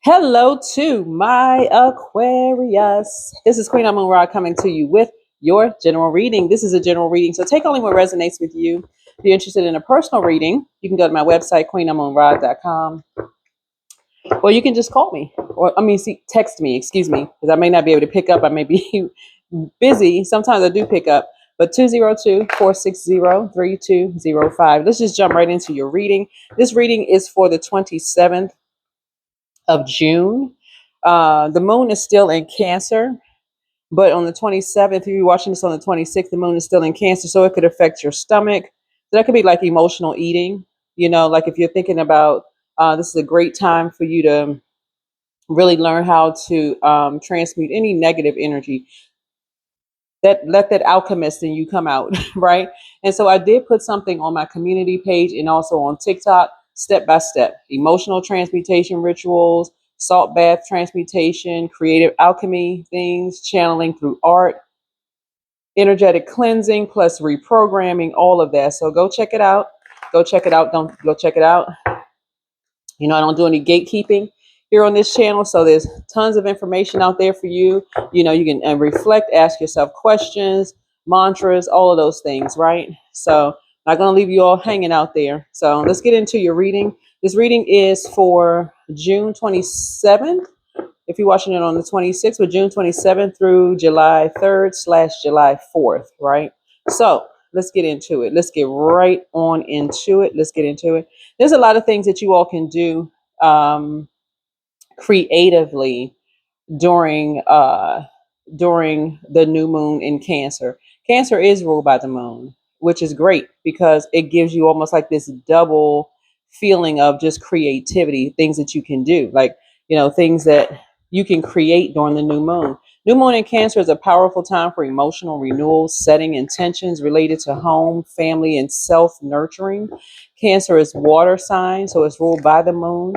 Hello to my Aquarius. This is Queen Amun Ra coming to you with your general reading. This is a general reading, so take only what resonates with you. If you're interested in a personal reading, you can go to my website, queenamunra.com, or you can just call me, text me, excuse me, because I may not be able to pick up. I may be busy. Sometimes I do pick up, but 202-460-3205. Let's just jump right into your reading. This reading is for the 27th of June. The moon is still in Cancer, but on the 27th, if you're watching this on the 26th, the moon is still in Cancer, so it could affect your stomach. So that could be like emotional eating. Like if you're thinking about this is a great time for you to really learn how to transmute any negative energy. Let that alchemist in you come out, right? And so I did put something on my community page and also on TikTok, step by step, emotional transmutation rituals, salt bath transmutation, creative alchemy things, channeling through art, energetic cleansing, plus reprogramming, all of that. So go check it out. Go check it out. Don't go check it out. I don't do any gatekeeping here on this channel. So there's tons of information out there for you. You can reflect, ask yourself questions, mantras, all of those things, right? So I'm not going to leave you all hanging out there. So let's get into your reading. This reading is for June 27th. If you're watching it on the 26th, but June 27th through July 3rd / July 4th, right? So let's get into it. Let's get right on into it. Let's get into it. There's a lot of things that you all can do creatively during the new moon in Cancer. Cancer is ruled by the moon, which is great because it gives you almost like this double feeling of just creativity, things that you can do, like things that you can create during the new moon. New moon in Cancer is a powerful time for emotional renewal, setting intentions related to home, family, and self-nurturing. Cancer is water sign, so it's ruled by the moon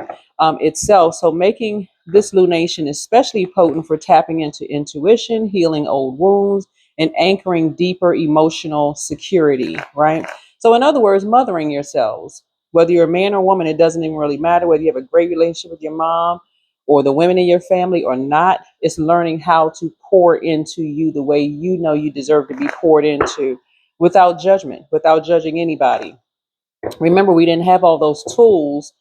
itself. So making this lunation is especially potent for tapping into intuition, healing old wounds, and anchoring deeper emotional security, right? So in other words, mothering yourselves. Whether you're a man or woman, it doesn't even really matter whether you have a great relationship with your mom or the women in your family or not. It's learning how to pour into you the way you know you deserve to be poured into without judgment, without judging anybody. Remember, we didn't have all those tools,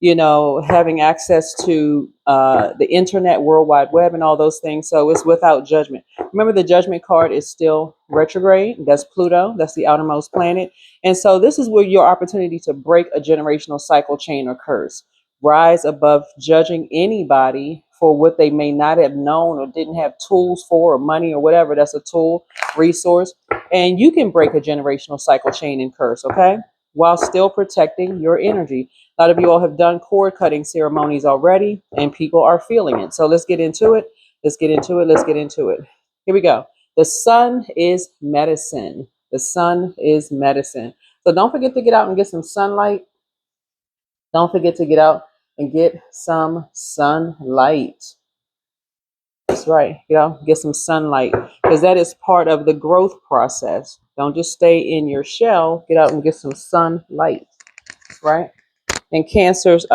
having access to the internet, World Wide Web, and all those things. So it's without judgment. Remember, the judgment card is still retrograde. That's Pluto. That's the outermost planet. And so this is where your opportunity to break a generational cycle, chain, or curse. Rise above judging anybody for what they may not have known or didn't have tools for, or money or whatever. That's a tool, resource. And you can break a generational cycle, chain, and curse, okay? While still protecting your energy. A lot of you all have done cord cutting ceremonies already, and people are feeling it. So let's get into it. Let's get into it. Let's get into it. Here we go. The sun is medicine. The sun is medicine. So don't forget to get out and get some sunlight. Don't forget to get out and get some sunlight. That's right. Get some sunlight because that is part of the growth process. Don't just stay in your shell. Get out and get some sunlight, right? And Cancer's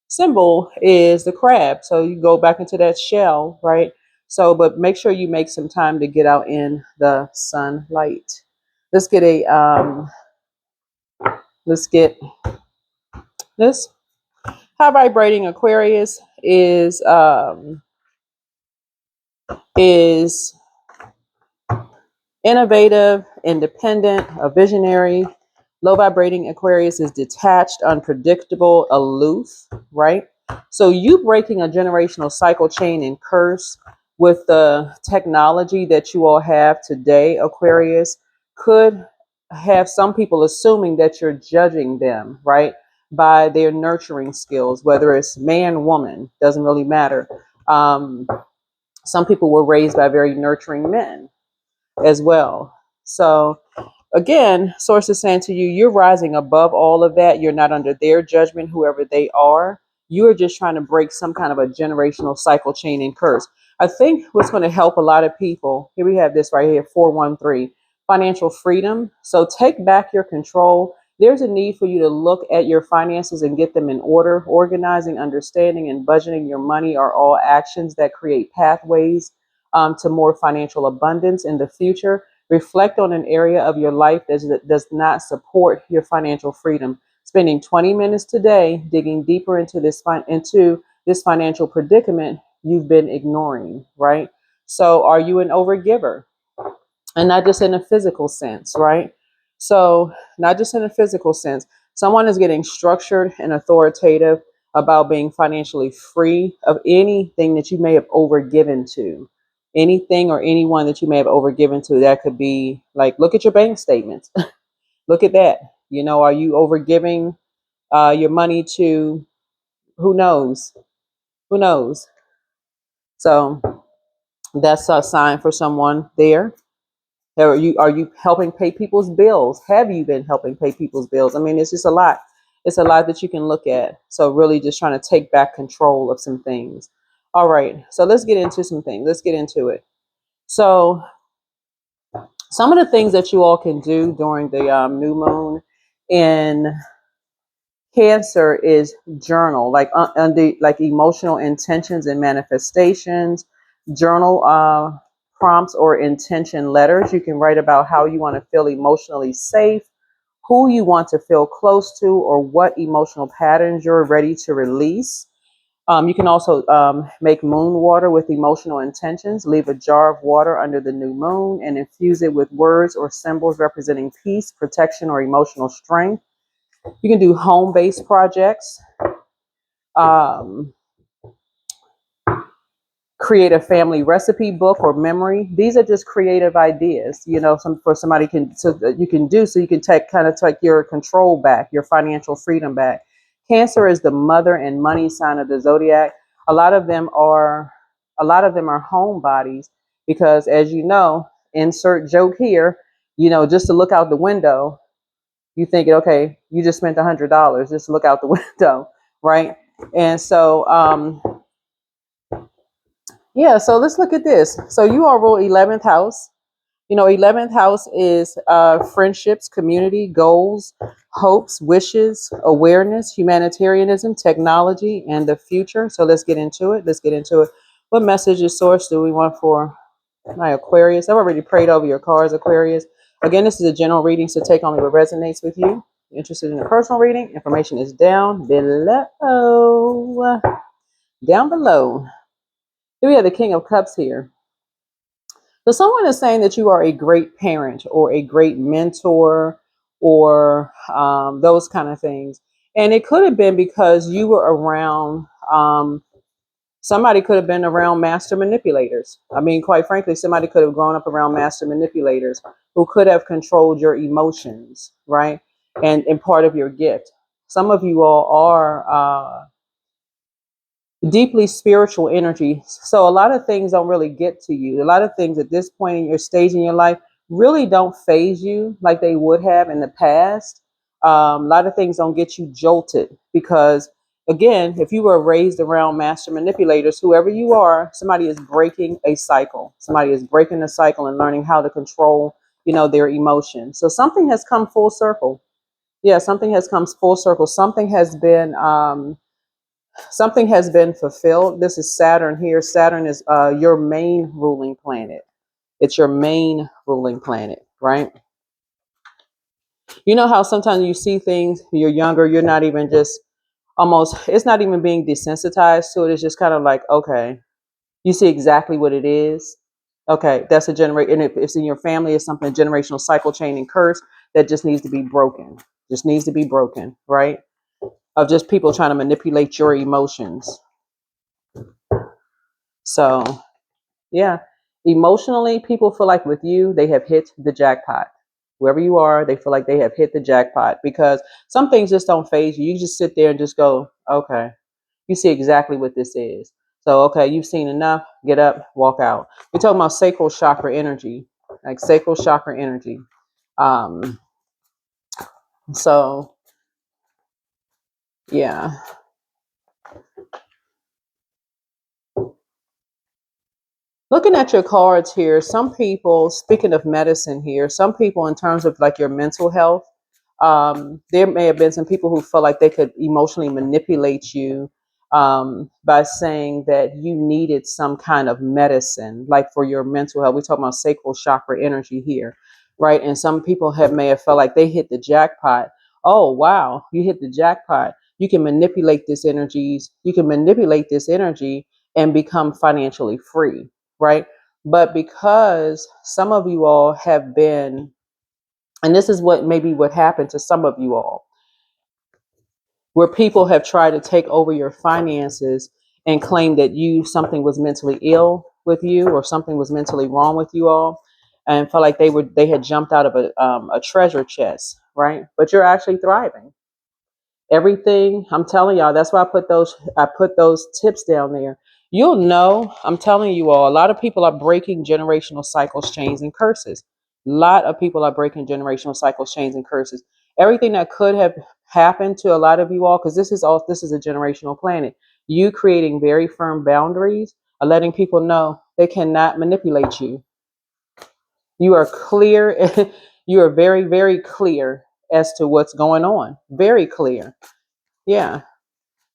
symbol is the crab. So you go back into that shell, right? So, but make sure you make some time to get out in the sunlight. Let's get this. High vibrating Aquarius is innovative, independent, a visionary. Low vibrating Aquarius is detached, unpredictable, aloof, right? So you breaking a generational cycle, chain, and curse with the technology that you all have today, Aquarius, could have some people assuming that you're judging them, right? By their nurturing skills, whether it's man, woman, doesn't really matter. Some people were raised by very nurturing men as well. So again, source is saying to you, you're rising above all of that. You're not under their judgment, whoever they are. You are just trying to break some kind of a generational cycle, chain, and curse. I think what's going to help a lot of people, here we have this right here, 413, financial freedom. So take back your control. there's a need for you to look at your finances and get them in order. Organizing, understanding, and budgeting your money are all actions that create pathways to more financial abundance in the future. Reflect on an area of your life that does not support your financial freedom. Spending 20 minutes today digging deeper into this financial predicament you've been ignoring, right? So, are you an overgiver? And not just in a physical sense, right? So, not just in a physical sense, someone is getting structured and authoritative about being financially free of anything that you may have overgiven to, anything or anyone that you may have overgiven to. That could be like, look at your bank statements, look at that. You know, are you overgiving your money to who knows? Who knows? So, that's a sign for someone there. Are you helping pay people's bills? Have you been helping pay people's bills? I mean, it's just a lot. It's a lot that you can look at. So really just trying to take back control of some things. All right. So let's get into some things. Let's get into it. So some of the things that you all can do during the new moon in Cancer is journal, like under like emotional intentions and manifestations, journal prompts or intention letters. You can write about how you want to feel emotionally safe, who you want to feel close to, or what emotional patterns you're ready to release. You can also make moon water with emotional intentions. Leave a jar of water under the new moon and infuse it with words or symbols representing peace, protection, or emotional strength. You can do home-based projects. Um, Create a family recipe book or memory. These are just creative ideas, you know, some for somebody can so that you can do so you can take your control back, your financial freedom back. Cancer is the mother and money sign of the zodiac. A lot of them are a lot of them are home bodies because, as you know, insert joke here, you know, just to look out the window, you thinking, okay, you just spent $100, just look out the window, right? And so yeah, so let's look at this. So you all rule 11th house. You know, 11th house is friendships, community, goals, hopes, wishes, awareness, humanitarianism, technology, and the future. So let's get into it. Let's get into it. What message or source do we want for my Aquarius? I've already prayed over your cards, Aquarius. Again, this is a general reading, so take only what resonates with you. Interested in a personal reading? Information is down below. Down below. Here we have the King of Cups here. So someone is saying that you are a great parent or a great mentor or those kind of things. And it could have been because you were around, somebody could have been around master manipulators. I mean, quite frankly, somebody could have grown up around master manipulators who could have controlled your emotions, right? And part of your gift. Some of you all are deeply spiritual energy. So a lot of things don't really get to you. A lot of things at this point in your stage in your life really don't phase you like they would have in the past. A lot of things don't get you jolted because, again, if you were raised around master manipulators, whoever you are, somebody is breaking a cycle. Somebody is breaking a cycle and learning how to control, you know, their emotions. So something has come full circle. Yeah, something has come full circle. Something has been fulfilled. This is Saturn here. Saturn is your main ruling planet. It's your main ruling planet, right? You know how sometimes you see things, you're younger, you're not even just almost, it's not even being desensitized to it. It's just kind of like, okay, you see exactly what it is. Okay, that's a generation. And if it's in your family, it's something generational cycle chain and curse that just needs to be broken. Just needs to be broken, right? Of just people trying to manipulate your emotions. So yeah. Emotionally, people feel like with you, they have hit the jackpot. Wherever you are, they feel like they have hit the jackpot because some things just don't phase you. You just sit there and just go, okay, you see exactly what this is. So, okay, you've seen enough. Get up, walk out. We're talking about sacral chakra energy, like sacral chakra energy. Um, so, yeah. Looking at your cards here, some people, speaking of medicine here, some people in terms of like your mental health, There may have been some people who felt like they could emotionally manipulate you by saying that you needed some kind of medicine, like for your mental health. We're talking about sacral chakra energy here, right? And some people may have felt like they hit the jackpot. Oh, wow, you hit the jackpot. You can manipulate this energies. You can manipulate this energy and become financially free, right? But because some of you all have been, and this is what maybe what happened to some of you all, where people have tried to take over your finances and claim that something was mentally ill with you or something was mentally wrong with you all, and felt like they had jumped out of a treasure chest, right? But you're actually thriving. Everything, I'm telling y'all, that's why I put those tips down there. You'll know, I'm telling you all, a lot of people are breaking generational cycles, chains, and curses. A lot of people are breaking generational cycles, chains, and curses. Everything that could have happened to a lot of you all, because this is a generational planet. You creating very firm boundaries are letting people know they cannot manipulate you. You are clear. You are very, very clear as to what's going on. Very clear. Yeah.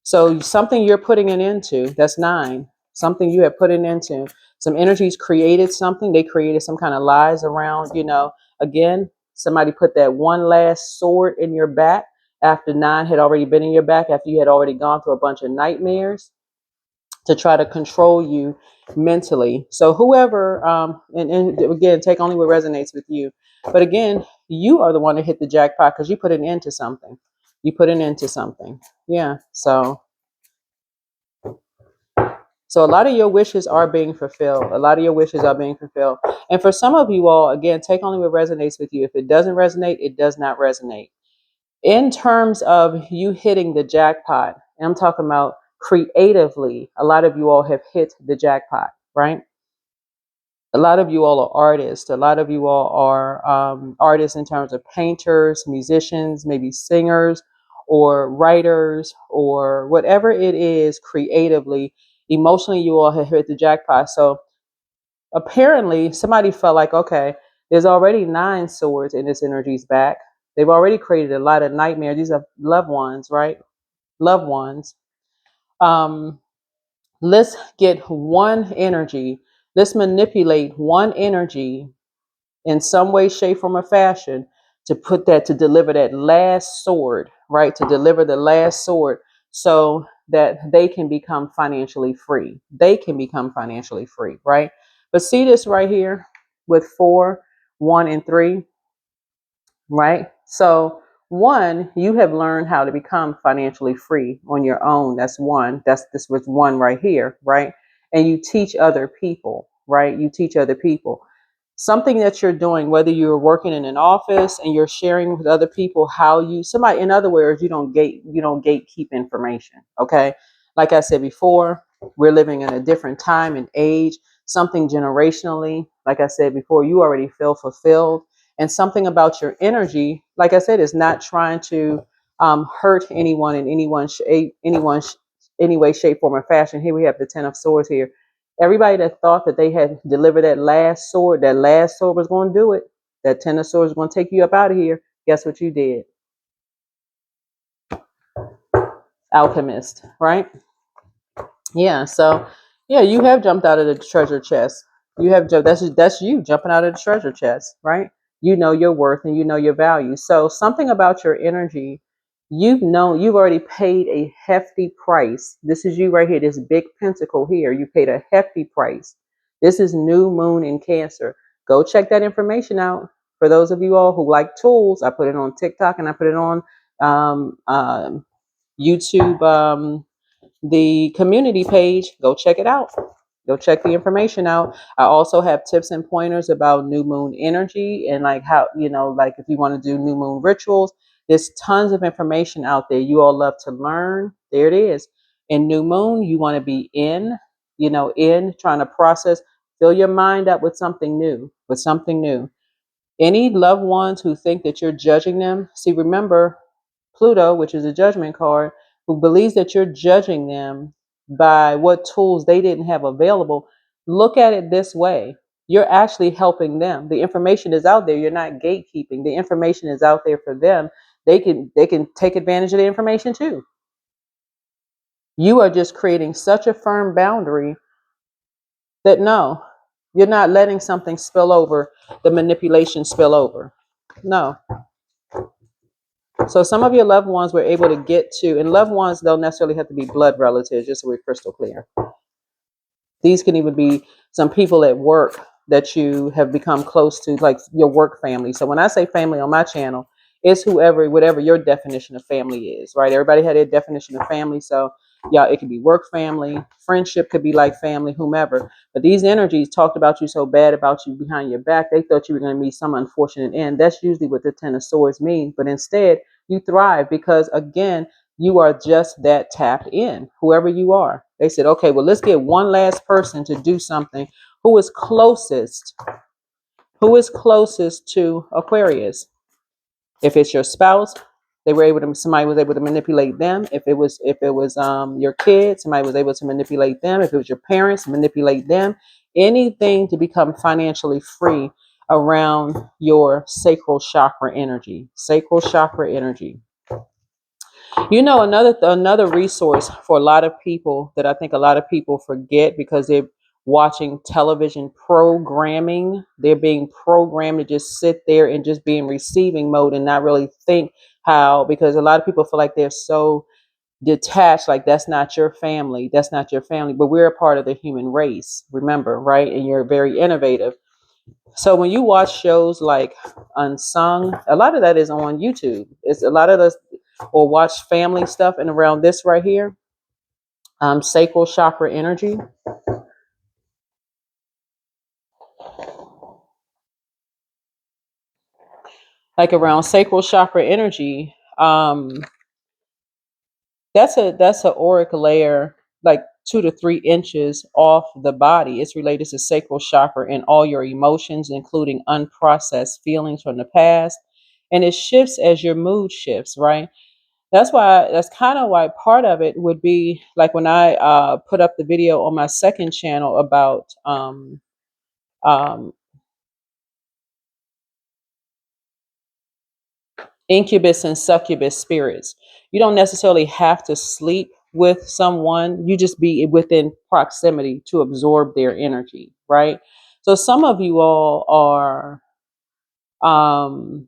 So something you're putting it into, that's 9. Something you have put it into. Some energies created something. They created some kind of lies around, again, somebody put that one last sword in your back after 9 had already been in your back, after you had already gone through a bunch of nightmares to try to control you mentally. So whoever, and again, take only what resonates with you. But again, you are the one that hit the jackpot because you put an end to something. You put an end to something. Yeah. So a lot of your wishes are being fulfilled. A lot of your wishes are being fulfilled. And for some of you all, again, take only what resonates with you. If it doesn't resonate, it does not resonate. In terms of you hitting the jackpot, and I'm talking about creatively, a lot of you all have hit the jackpot, right? A lot of you all are artists. A lot of you all are artists in terms of painters, musicians, maybe singers or writers or whatever it is creatively. Emotionally, you all have hit the jackpot. So apparently, somebody felt like, okay, there's already 9 swords in this energy's back. They've already created a lot of nightmares. These are loved ones, right? Loved ones. Um, let's get one energy. Let's manipulate one energy in some way, shape, form, or fashion to deliver that last sword, right? To deliver the last sword so that they can become financially free. They can become financially free, right? But see this right here with 4, 1, and 3, right? So 1, you have learned how to become financially free on your own. That's 1. This was 1 right here, right? And you teach other people, right? You teach other people something that you're doing, whether you're working in an office and you're sharing with other people how somebody, in other words, you don't gatekeep information. Okay. Like I said before, we're living in a different time and age, something generationally. Like I said before, you already feel fulfilled, and something about your energy, like I said, is not trying to hurt anyone in any way, shape, form, or fashion. Here we have the 10 of Swords here. Everybody that thought that they had delivered that last sword was going to do it. That 10 of Swords was going to take you up out of here. Guess what you did? Alchemist, right? Yeah. So, yeah, you have jumped out of the treasure chest. You have jumped. That's you jumping out of the treasure chest, right? You know your worth and you know your value. So something about your energy, you've already paid a hefty price. This is you right here. This big pentacle here. You paid a hefty price. This is new moon in Cancer. Go check that information out. For those of you all who like tools, I put it on TikTok and I put it on YouTube. The community page, go check it out. Go check the information out. I also have tips and pointers about new moon energy and like how, like if you want to do new moon rituals, there's tons of information out there. You all love to learn. There it is. In new moon, you want to be in trying to process, fill your mind up with something new, Any loved ones who think that you're judging them, see, remember Pluto, which is a judgment card, who believes that you're judging them by what tools they didn't have available. Look at it this way. You're actually helping them. The information is out there. You're not gatekeeping. The information is out there for them they can take advantage of the information too. You are just creating such a firm boundary that no, you're not letting something spill over, the manipulation spill over. No. So some of your loved ones were able to get to, and loved ones don't necessarily have to be blood relatives, just so we're crystal clear. These can even be some people at work that you have become close to, like your work family. So when I say family on my channel, it's whoever, whatever your definition of family is, right? Everybody had their definition of family. So yeah, it could be work family, friendship could be like family, whomever. But these energies talked about you so bad about you behind your back, they thought you were going to meet some unfortunate end. That's usually what the Ten of Swords mean. But instead, you thrive because, again, you are just that tapped in, whoever you are. They said, okay, well, let's get one last person to do something. Who is closest? Who is closest to Aquarius? If it's your spouse, they were able to, somebody was able to manipulate them. If it was your kids, somebody was able to manipulate them. If it was your parents, manipulate them. Anything to become financially free around your sacral chakra energy. Sacral chakra energy. You know, another resource for a lot of people that I think a lot of people forget because they're watching television programming. They're being programmed to just sit there and just be in receiving mode and not really think how, because a lot of people feel like they're so detached, like that's not your family, that's not your family, but we're a part of the human race, remember, right? And you're very innovative. So when you watch shows like Unsung, a lot of that is on YouTube. It's a lot of this, or watch family stuff and around this right here, sacral chakra energy. Like around sacral chakra energy, that's a auric layer like 2 to 3 inches off the body. It's related to sacral chakra and all your emotions, including unprocessed feelings from the past. And it shifts as your mood shifts, right? That's kind of why part of it would be like when I put up the video on my second channel about um, incubus and succubus spirits. You don't necessarily have to sleep with someone, you just be within proximity to absorb their energy, right? So some of you all are, um,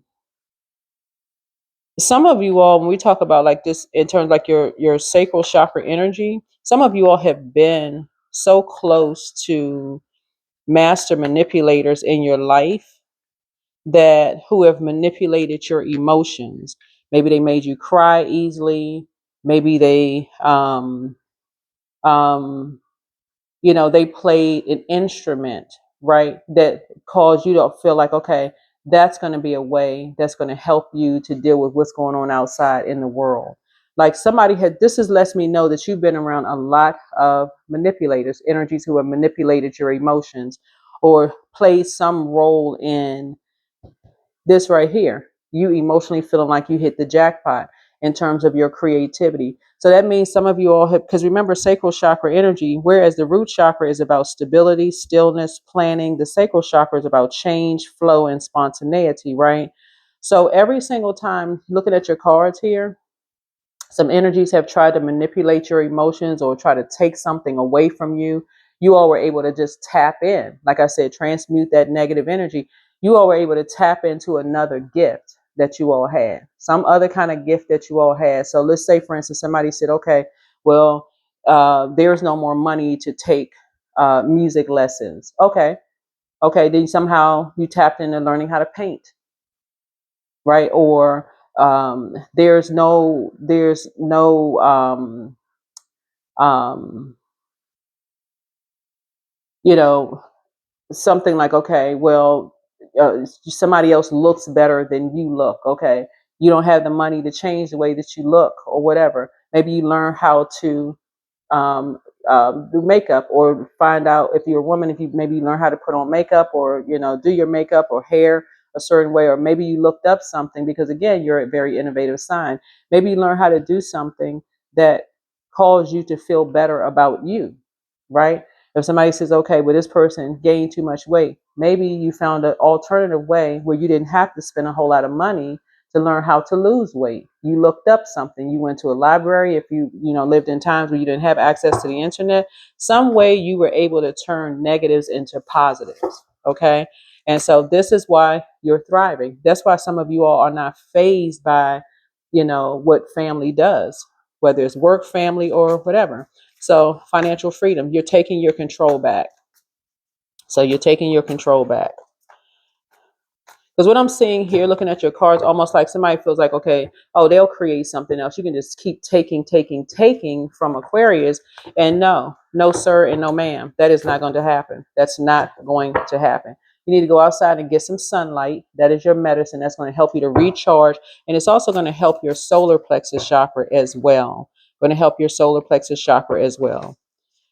some of you all, when we talk about like this in terms like your sacral chakra energy, some of you all have been so close to master manipulators in your life that who have manipulated your emotions. Maybe they made you cry easily. Maybe they, um, they played an instrument, right? That caused you to feel like, okay, that's going to be a way that's going to help you to deal with what's going on outside in the world. Like somebody had, this is lets me know that you've been around a lot of manipulators, energies who have manipulated your emotions or played some role in this right here, you emotionally feeling like you hit the jackpot in terms of your creativity. So that means some of you all have, because remember sacral chakra energy, whereas the root chakra is about stability, stillness, planning, the sacral chakra is about change, flow, and spontaneity, right? So every single time looking at your cards here, some energies have tried to manipulate your emotions or try to take something away from you. You all were able to just tap in. Like I said, transmute that negative energy. You all were able to tap into another gift that you all had, some other kind of gift that you all had. So let's say, for instance, somebody said, okay, well, there's no more money to take music lessons. Okay. Okay. Then somehow you tapped into learning how to paint, right? Or there's no um, you know, something like, okay, well, somebody else looks better than you look. Okay, you don't have the money to change the way that you look or whatever. Maybe you learn how to um, do makeup, or find out if you're a woman, if you maybe learn how to put on makeup, or do your makeup or hair a certain way, or maybe you looked up something because again you're a very innovative sign. Maybe you learn how to do something that calls you to feel better about you, right? If somebody says, okay, well, this person gained too much weight, maybe you found an alternative way where you didn't have to spend a whole lot of money to learn how to lose weight. You looked up something. You went to a library. If you lived in times where you didn't have access to the internet, some way you were able to turn negatives into positives. Okay. And so this is why you're thriving. That's why some of you all are not fazed by, what family does, whether it's work, family, or whatever. So financial freedom, you're taking your control back. So you're taking your control back. Because what I'm seeing here, looking at your cards, almost like somebody feels like, okay, oh, they'll create something else. You can just keep taking from Aquarius. And no, sir, and no, ma'am. That is not going to happen. That's not going to happen. You need to go outside and get some sunlight. That is your medicine. That's going to help you to recharge. And it's also going to help your solar plexus chakra as well. Going to help your solar plexus chakra as well.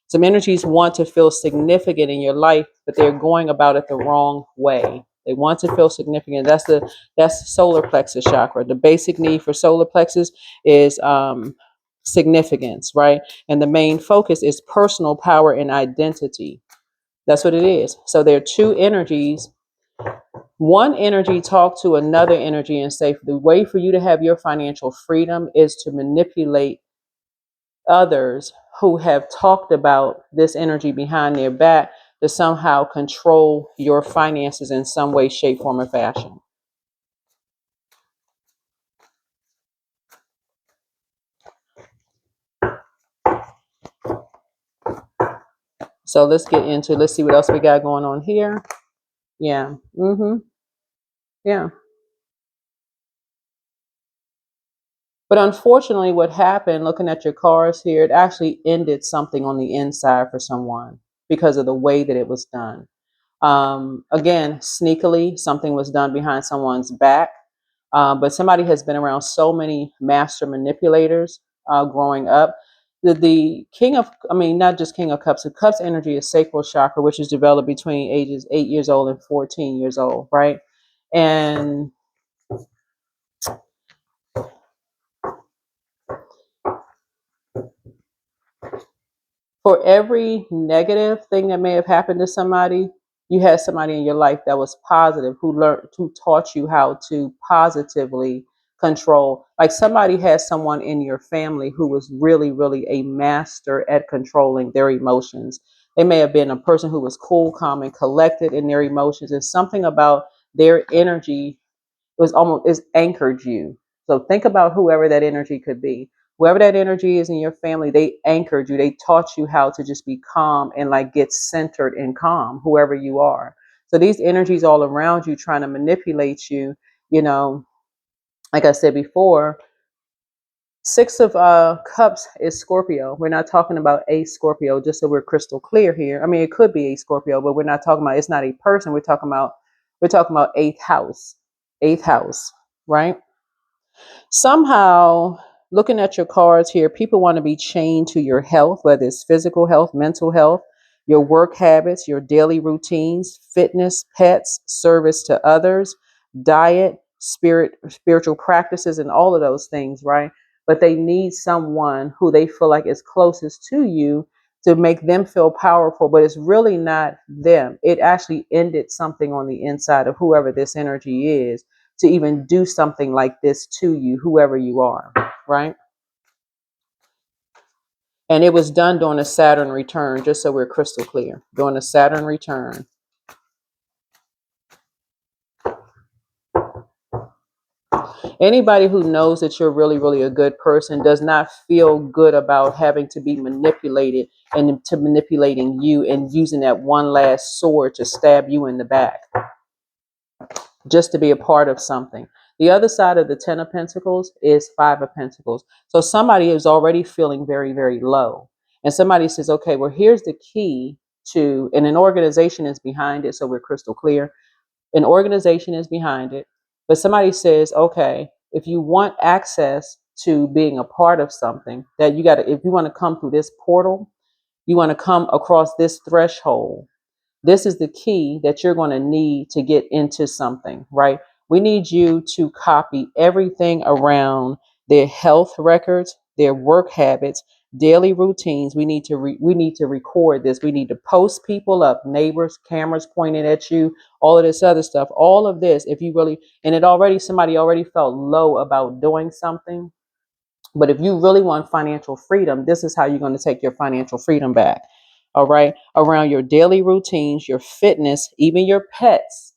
Some energies want to feel significant in your life, but they're going about it the wrong way. They want to feel significant. That's solar plexus chakra. The basic need for solar plexus is significance, right? And the main focus is personal power and identity. That's what it is. So there are two energies. One energy talk to another energy and say the way for you to have your financial freedom is to manipulate others who have talked about this energy behind their back to somehow control your finances in some way, shape, form, or fashion. So let's see what else we got going on here. Yeah. Yeah. But unfortunately, what happened, looking at your cards here, it actually ended something on the inside for someone because of the way that it was done. Again, sneakily, something was done behind someone's back. But somebody has been around so many master manipulators growing up. The king of, not just king of cups, the cups energy is sacral chakra, which is developed between ages 8 years old and 14 years old, right? And for every negative thing that may have happened to somebody, you had somebody in your life that was positive, who taught you how to positively control. Like somebody has someone in your family who was really, really a master at controlling their emotions. They may have been a person who was cool, calm, and collected in their emotions. There's something about their energy is anchored you. So think about whoever that energy could be. Whoever that energy is in your family, they anchored you. They taught you how to just be calm and like get centered and calm, whoever you are. So these energies all around you trying to manipulate you, like I said before, Six of Cups is Scorpio. We're not talking about a Scorpio, just so we're crystal clear here. I mean, it could be a Scorpio, but we're not talking about, it's not a person. We're talking about eighth house, right? Somehow, looking at your cards here, people want to be chained to your health, whether it's physical health, mental health, your work habits, your daily routines, fitness, pets, service to others, diet, spiritual practices, and all of those things, right? But they need someone who they feel like is closest to you to make them feel powerful, but it's really not them. It actually ended something on the inside of whoever this energy is to even do something like this to you, whoever you are, right? And it was done during a Saturn return, just so we're crystal clear, during a Saturn return. Anybody who knows that you're really, really a good person does not feel good about having to be manipulated and to manipulating you and using that one last sword to stab you in the back just to be a part of something. The other side of the Ten of Pentacles is Five of Pentacles. So somebody is already feeling very, very low. And somebody says, okay, well, here's the key to, and an organization is behind it, so we're crystal clear. An organization is behind it. But somebody says, okay, if you want access to being a part of something, that you got to, if you want to come through this portal, you want to come across this threshold, this is the key that you're going to need to get into something, right? We need you to copy everything around their health records, their work habits, daily routines. We need to record this. We need to post people up, neighbors, cameras pointed at you, all of this other stuff. All of this, if you really, and somebody already felt low about doing something. But if you really want financial freedom, this is how you're going to take your financial freedom back. All right. Around your daily routines, your fitness, even your pets.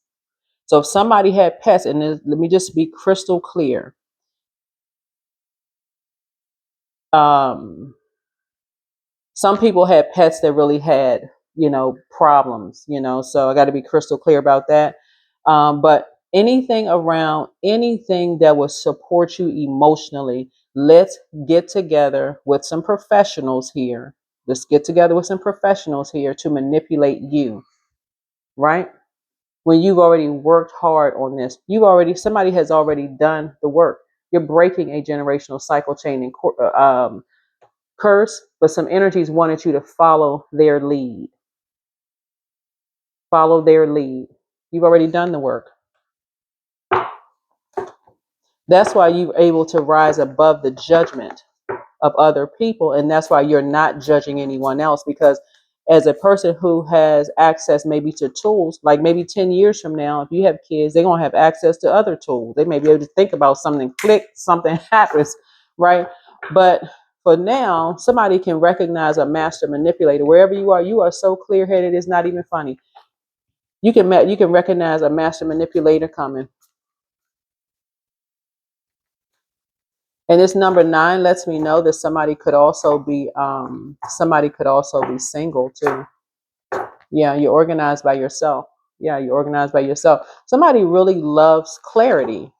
So if somebody had pets, and let me just be crystal clear. Some people had pets that really had, problems, so I got to be crystal clear about that. But anything that will support you emotionally, let's get together with some professionals here. Let's get together with some professionals here to manipulate you, right? When you've already worked hard on this, somebody has already done the work. You're breaking a generational cycle chain and curse, but some energies wanted you to follow their lead. Follow their lead. You've already done the work. That's why you're able to rise above the judgment of other people. And that's why you're not judging anyone else, because as a person who has access maybe to tools, like maybe 10 years from now, if you have kids, they're going to have access to other tools. They may be able to think about something, click, something happens, right? But for now, somebody can recognize a master manipulator. Wherever you are so clear-headed, it's not even funny. You can recognize a master manipulator coming. And this number 9 lets me know that somebody could also be single too. Yeah, you're organized by yourself. Yeah, you're organized by yourself. Somebody really loves clarity.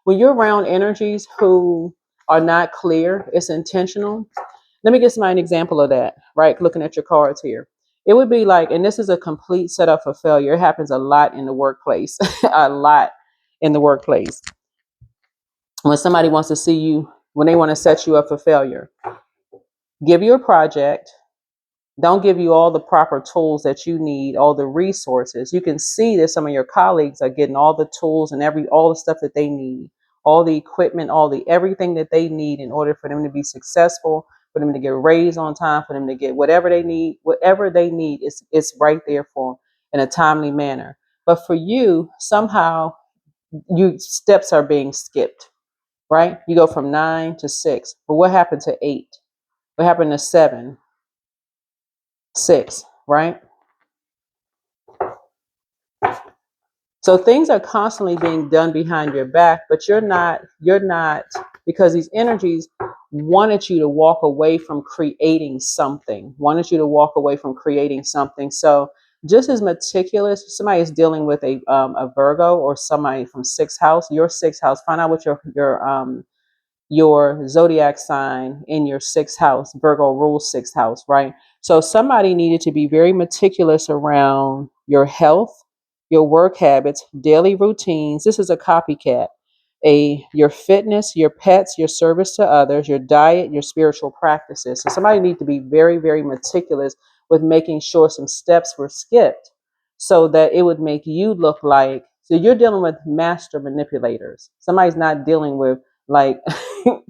When you're around energies who are not clear, it's intentional. Let me give somebody an example of that, right? Looking at your cards here. It would be like, and this is a complete setup for failure. It happens a lot in the workplace, a lot in the workplace. When somebody wants to see you, when they want to set you up for failure, give you a project. Don't give you all the proper tools that you need, all the resources. You can see that some of your colleagues are getting all the tools and all the stuff that they need, all the equipment, everything that they need in order for them to be successful, for them to get raised on time, for them to get whatever they need. Whatever they need is right there for them in a timely manner. But for you, somehow steps are being skipped, right? You go from 9 to 6. But what happened to 8? What happened to 7? 6, right? So things are constantly being done behind your back, but you're not, because these energies wanted you to walk away from creating something, So just as meticulous, somebody is dealing with a Virgo or somebody from 6th house, your 6th house, find out what your zodiac sign in your 6th house. Virgo rules 6th house, right? So somebody needed to be very meticulous around your health, your work habits, daily routines. This is a copycat. Your fitness, your pets, your service to others, your diet, your spiritual practices. So somebody needs to be very, very meticulous with making sure some steps were skipped so that it would make you look like, so you're dealing with master manipulators. Somebody's not dealing with like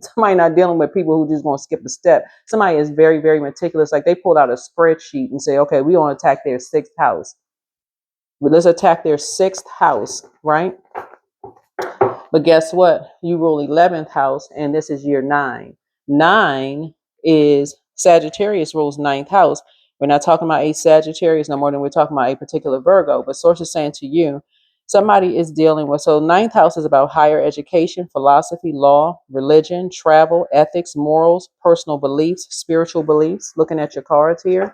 somebody not dealing with people who just going to skip a step. Somebody is very, very meticulous. Like they pulled out a spreadsheet and say, okay, we want to attack their 6th house. But let's attack their 6th house, right? But guess what? You rule 11th house, and this is year 9. 9 is Sagittarius rules 9th house. We're not talking about a Sagittarius no more than we're talking about a particular Virgo. But source is saying to you, somebody is dealing with, so 9th house is about higher education, philosophy, law, religion, travel, ethics, morals, personal beliefs, spiritual beliefs. Looking at your cards here.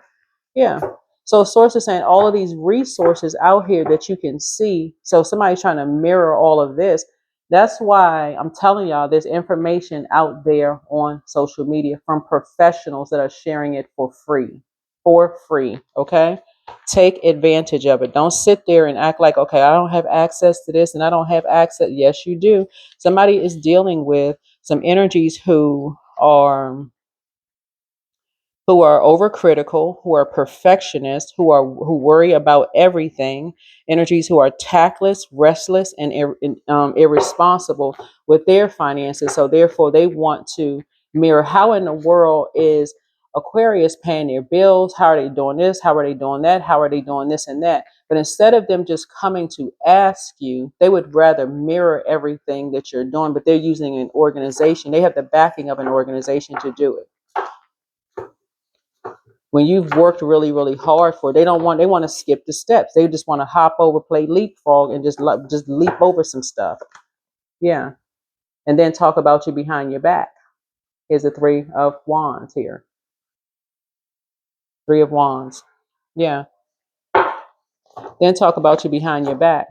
Yeah. So source is saying all of these resources out here that you can see. So somebody's trying to mirror all of this. That's why I'm telling y'all there's information out there on social media from professionals that are sharing it for free. For free. Okay. Take advantage of it. Don't sit there and act like, okay, I don't have access to this and I don't have access. Yes, you do. Somebody is dealing with some energies who are overcritical, who are perfectionists, who worry about everything, energies who are tactless, restless, and irresponsible with their finances. So therefore, they want to mirror. How in the world is Aquarius paying their bills? How are they doing this? How are they doing that? How are they doing this and that? But instead of them just coming to ask you, they would rather mirror everything that you're doing, but they're using an organization. They have the backing of an organization to do it. When you've worked really, really hard for it, they want to skip the steps. They just want to hop over, play leapfrog, and just leap over some stuff. Yeah. And then talk about you behind your back. Here's the 3 of Wands here. 3 of Wands. Yeah. Then talk about you behind your back.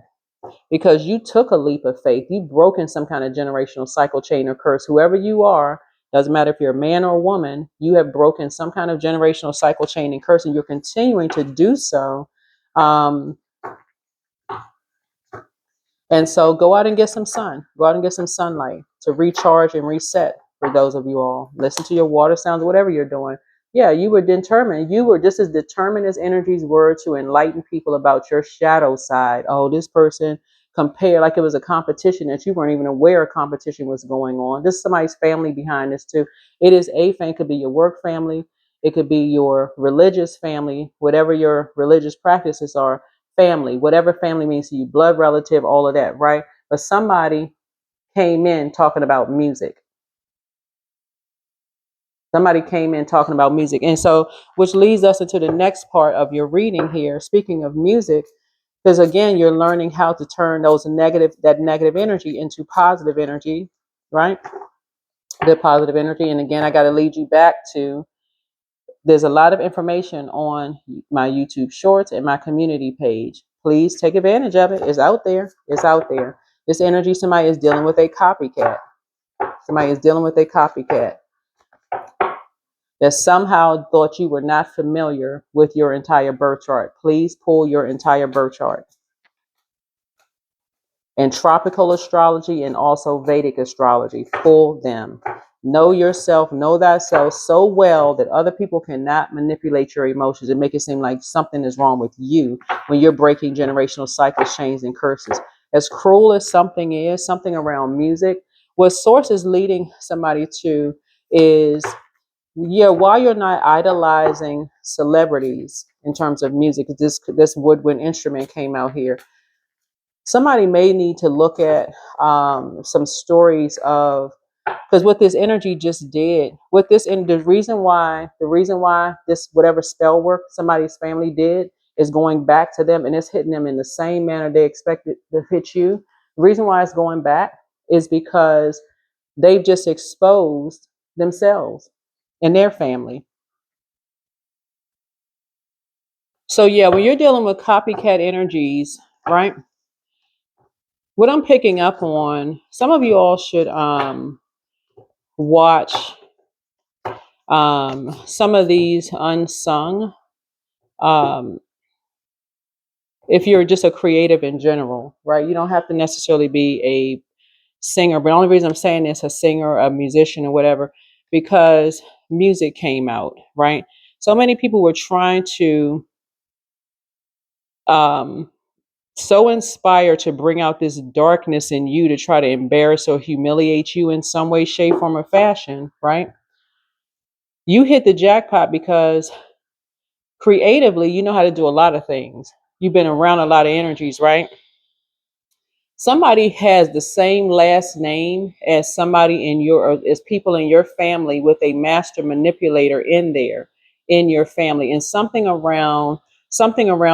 Because you took a leap of faith. You've broken some kind of generational cycle, chain, or curse. Whoever you are, doesn't matter if you're a man or a woman, you have broken some kind of generational cycle, chain, and curse, and you're continuing to do so. And so go out and get some sun. Go out and get some sunlight to recharge and reset. For those of you all, listen to your water sounds, whatever you're doing. Yeah, you were determined. You were just as determined as energies were to enlighten people about your shadow side. Oh, this person compared like it was a competition that you weren't even aware a competition was going on. This is somebody's family behind this too. It is a thing. It could be your work family. It could be your religious family, whatever your religious practices are. Family, whatever family means to you, blood relative, all of that, right? But somebody came in talking about music. Somebody came in talking about music. And so, which leads us into the next part of your reading here. Speaking of music, because again, you're learning how to turn that negative energy into positive energy, right? The positive energy. And again, I got to lead you back to there's a lot of information on my YouTube shorts and my community page. Please take advantage of it. It's out there. It's out there. This energy, somebody is dealing with a copycat. Somebody is dealing with a copycat that somehow thought you were not familiar with your entire birth chart. Please pull your entire birth chart. And tropical astrology and also Vedic astrology. Pull them. Know yourself, know thyself so well that other people cannot manipulate your emotions and make it seem like something is wrong with you when you're breaking generational cycles, chains, and curses. As cruel as something is, something around music, what source is leading somebody to is, yeah, while you're not idolizing celebrities in terms of music, this woodwind instrument came out here. Somebody may need to look at some stories of, because what this energy just did, what this and the reason why this whatever spell work somebody's family did is going back to them and it's hitting them in the same manner they expected to hit you. The reason why it's going back is because they've just exposed themselves and their family. So yeah, when you're dealing with copycat energies, right? What I'm picking up on, some of you all should watch some of these unsung. If you're just a creative in general, right? You don't have to necessarily be a singer, but the only reason I'm saying this, a singer, a musician, or whatever, because music came out, right? So many people were trying to um, so inspired to bring out this darkness in you to try to embarrass or humiliate you in some way, shape, form, or fashion, right? You hit the jackpot because creatively, you know how to do a lot of things. You've been around a lot of energies, right? Somebody has the same last name as somebody in your, or as people in your family with a master manipulator in there, in your family, and something around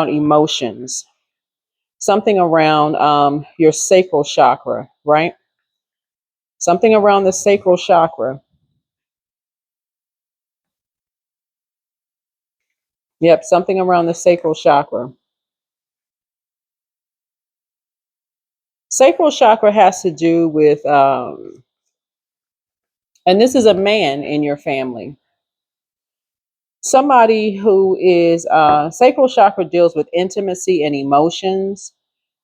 emotions, something around your sacral chakra, right? Something around the sacral chakra. Yep, something around the sacral chakra. Sacral chakra has to do with, and this is a man in your family. Somebody who is, sacral chakra deals with intimacy and emotions,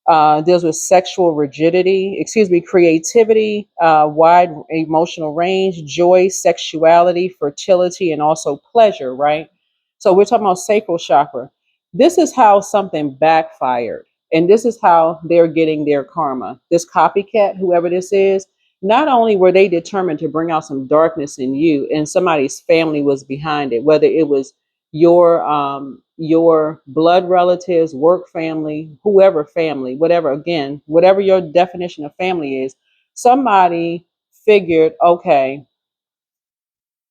deals with sexual rigidity, creativity, wide emotional range, joy, sexuality, fertility, and also pleasure, right? So we're talking about sacral chakra. This is how something backfired, and this is how they're getting their karma. This copycat, whoever this is, not only were they determined to bring out some darkness in you, and somebody's family was behind it, whether it was your blood relatives, work family, whoever family, whatever, again, whatever your definition of family is, somebody figured, okay,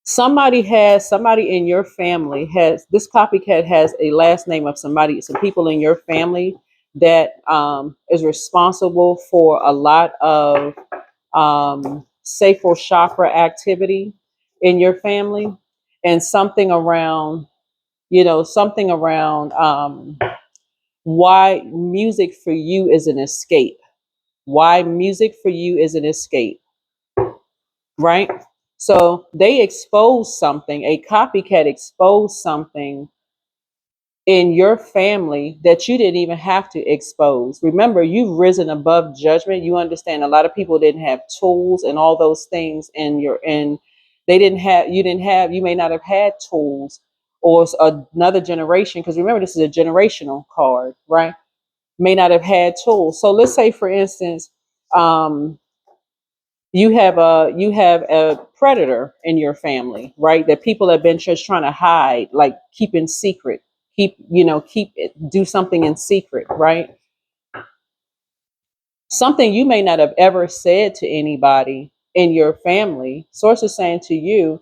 somebody in your family has this copycat has a last name of somebody, some people in your family that is responsible for a lot of sacral chakra activity in your family, and something around, something around why music for you is an escape. Why music for you is an escape, right? So they expose something, a copycat exposed something in your family that you didn't even have to expose. Remember, you've risen above judgment. You understand a lot of people didn't have tools and all those things in your in they didn't have you didn't have you may not have had tools, or another generation, because remember this is a generational card, right? May not have had tools. So let's say for instance, um you have a predator in your family, right? That people have been just trying to hide, like keep in secret, keep it, do something in secret, right? Something you may not have ever said to anybody in your family. Source is saying to you,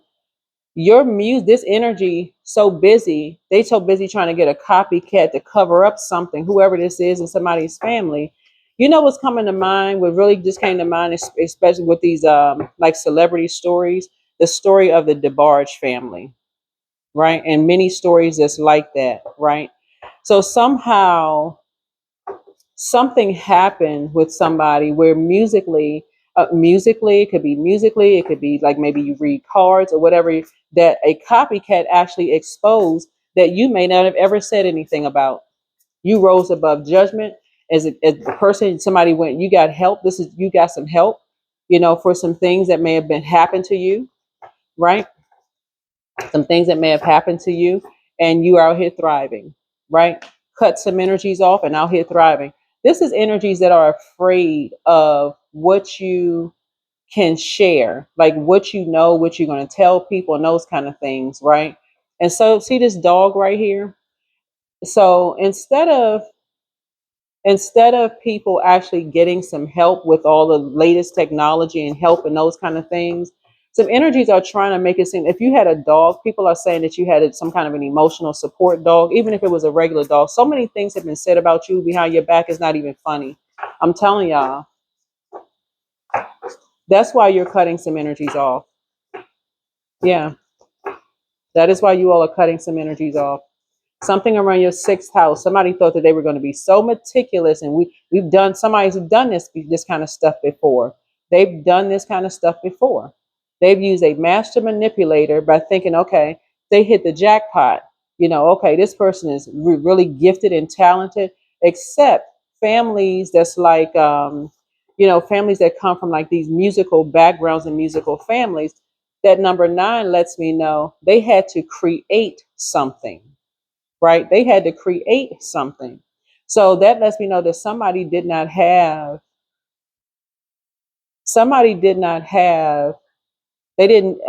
your muse this energy so busy, they so busy trying to get a copycat to cover up something, whoever this is in somebody's family. You know what's coming to mind, what really just came to mind, especially with these like celebrity stories, the story of the DeBarge family, right? And many stories that's like that, right? So somehow something happened with somebody where musically, it could be musically, it could be like maybe you read cards or whatever, that a copycat actually exposed that you may not have ever said anything about. You rose above judgment as a person. Somebody went, you got help. You got some help, for some things that may have been happened to you, right? Some things that may have happened to you, and you are out here thriving, right? Cut some energies off and out here thriving. This is energies that are afraid of what you can share, like what you know, what you're going to tell people, and those kind of things, right? And so, see this dog right here? So instead of people actually getting some help with all the latest technology and help and those kind of things, some energies are trying to make it seem, if you had a dog, people are saying that you had some kind of an emotional support dog, even if it was a regular dog. So many things have been said about you behind your back, is not even funny. I'm telling y'all, that's why you're cutting some energies off. Yeah, that is why you all are cutting some energies off. Something around your sixth house. Somebody thought that they were going to be so meticulous, and we've done, somebody's done this kind of stuff before. They've done this kind of stuff before. They've used a master manipulator by thinking, okay, they hit the jackpot. Okay, this person is really gifted and talented. Except families that's like, families that come from like these musical backgrounds and musical families. That number nine lets me know they had to create something, right? They had to create something. So that lets me know that somebody did not have, they didn't,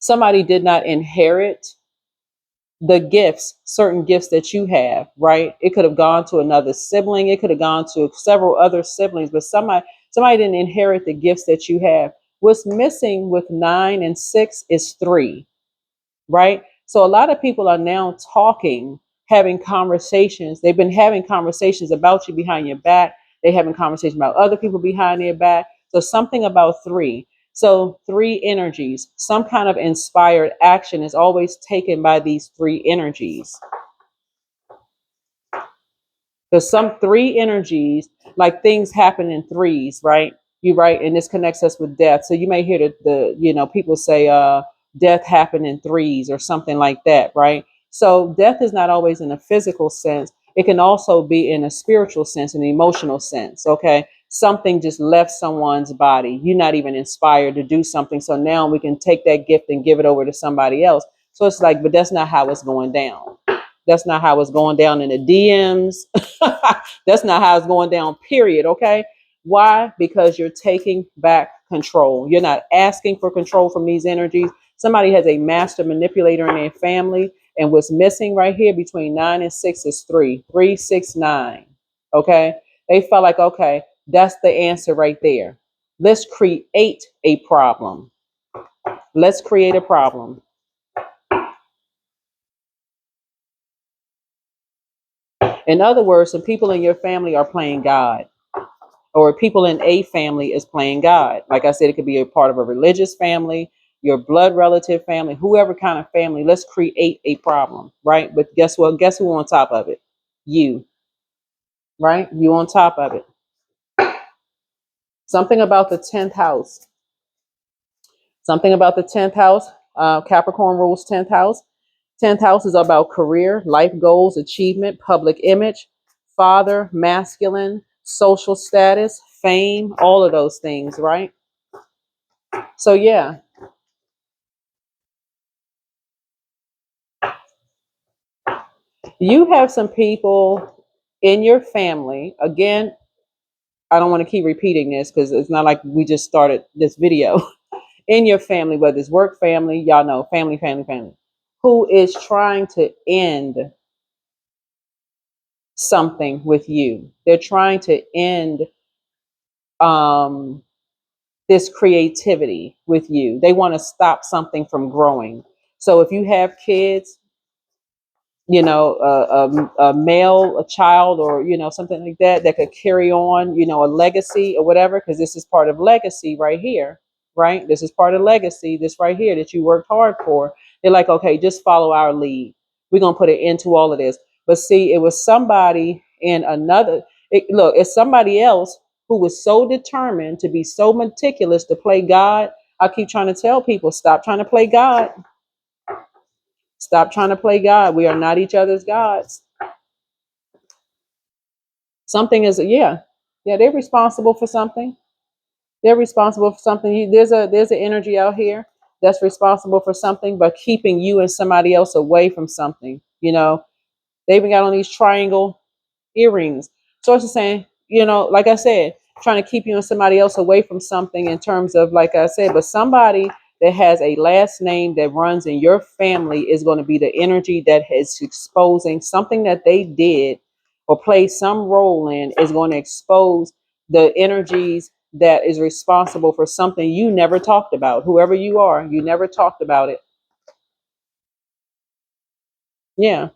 somebody did not inherit the gifts, certain gifts that you have, right? It could have gone to another sibling. It could have gone to several other siblings, but somebody didn't inherit the gifts that you have. What's missing with 9 and 6 is 3, right? So a lot of people are now talking, having conversations. They've been having conversations about you behind your back. They're having conversations about other people behind their back. So something about 3. So 3 energies, some kind of inspired action is always taken by these 3 energies. There's some 3 energies, like things happen in threes, right? You right, and this connects us with death. So you may hear the people say death happened in threes or something like that, right? So death is not always in a physical sense. It can also be in a spiritual sense, an emotional sense. Okay. Something just left someone's body. You're not even inspired to do something. So now we can take that gift and give it over to somebody else. So it's like, but that's not how it's going down. That's not how it's going down in the DMs. That's not how it's going down, period. Okay. Why? Because you're taking back control. You're not asking for control from these energies. Somebody has a master manipulator in their family, and what's missing right here between 9 and 6 is 3, 3, 6, 9. Okay. They felt like, okay, that's the answer right there. Let's create a problem. Let's create a problem. In other words, some people in your family are playing God, or people in a family is playing God. Like I said, it could be a part of a religious family, your blood relative family, whoever kind of family. Let's create a problem, right? But guess what? Guess who on top of it? You, right? You on top of it. Something about the 10th house. Something about the 10th house. Capricorn rules 10th house. 10th house is about career, life goals, achievement, public image, father, masculine, social status, fame, all of those things, right? So, yeah, you have some people in your family. Again, I don't want to keep repeating this because it's not like we just started this video. In your family, whether it's work family, y'all know, family, who is trying to end something with you. They're trying to end um, this creativity with you. They want to stop something from growing. So if you have kids, you know, a male, a child, or, you know, something like that, that could carry on, you know, a legacy or whatever, because this is part of legacy right here, right? This is part of legacy, this right here that you worked hard for. They're like, okay, just follow our lead. We're going to put it into all of this. But see, it was somebody in another, look, it's somebody else who was so determined to be so meticulous to play God. I keep trying to tell people, stop trying to play God. Stop trying to play God. We are not each other's gods. Something is, yeah, they're responsible for something. They're responsible for something. There's an energy out here that's responsible for something, but keeping you and somebody else away from something. You know, they even got on these triangle earrings. So it's just saying, you know, like I said, trying to keep you and somebody else away from something in terms of, like I said, but somebody that has a last name that runs in your family is going to be the energy that is exposing something that they did or played some role in, is going to expose the energies that is responsible for something you never talked about. Whoever you are, you never talked about it. Yeah.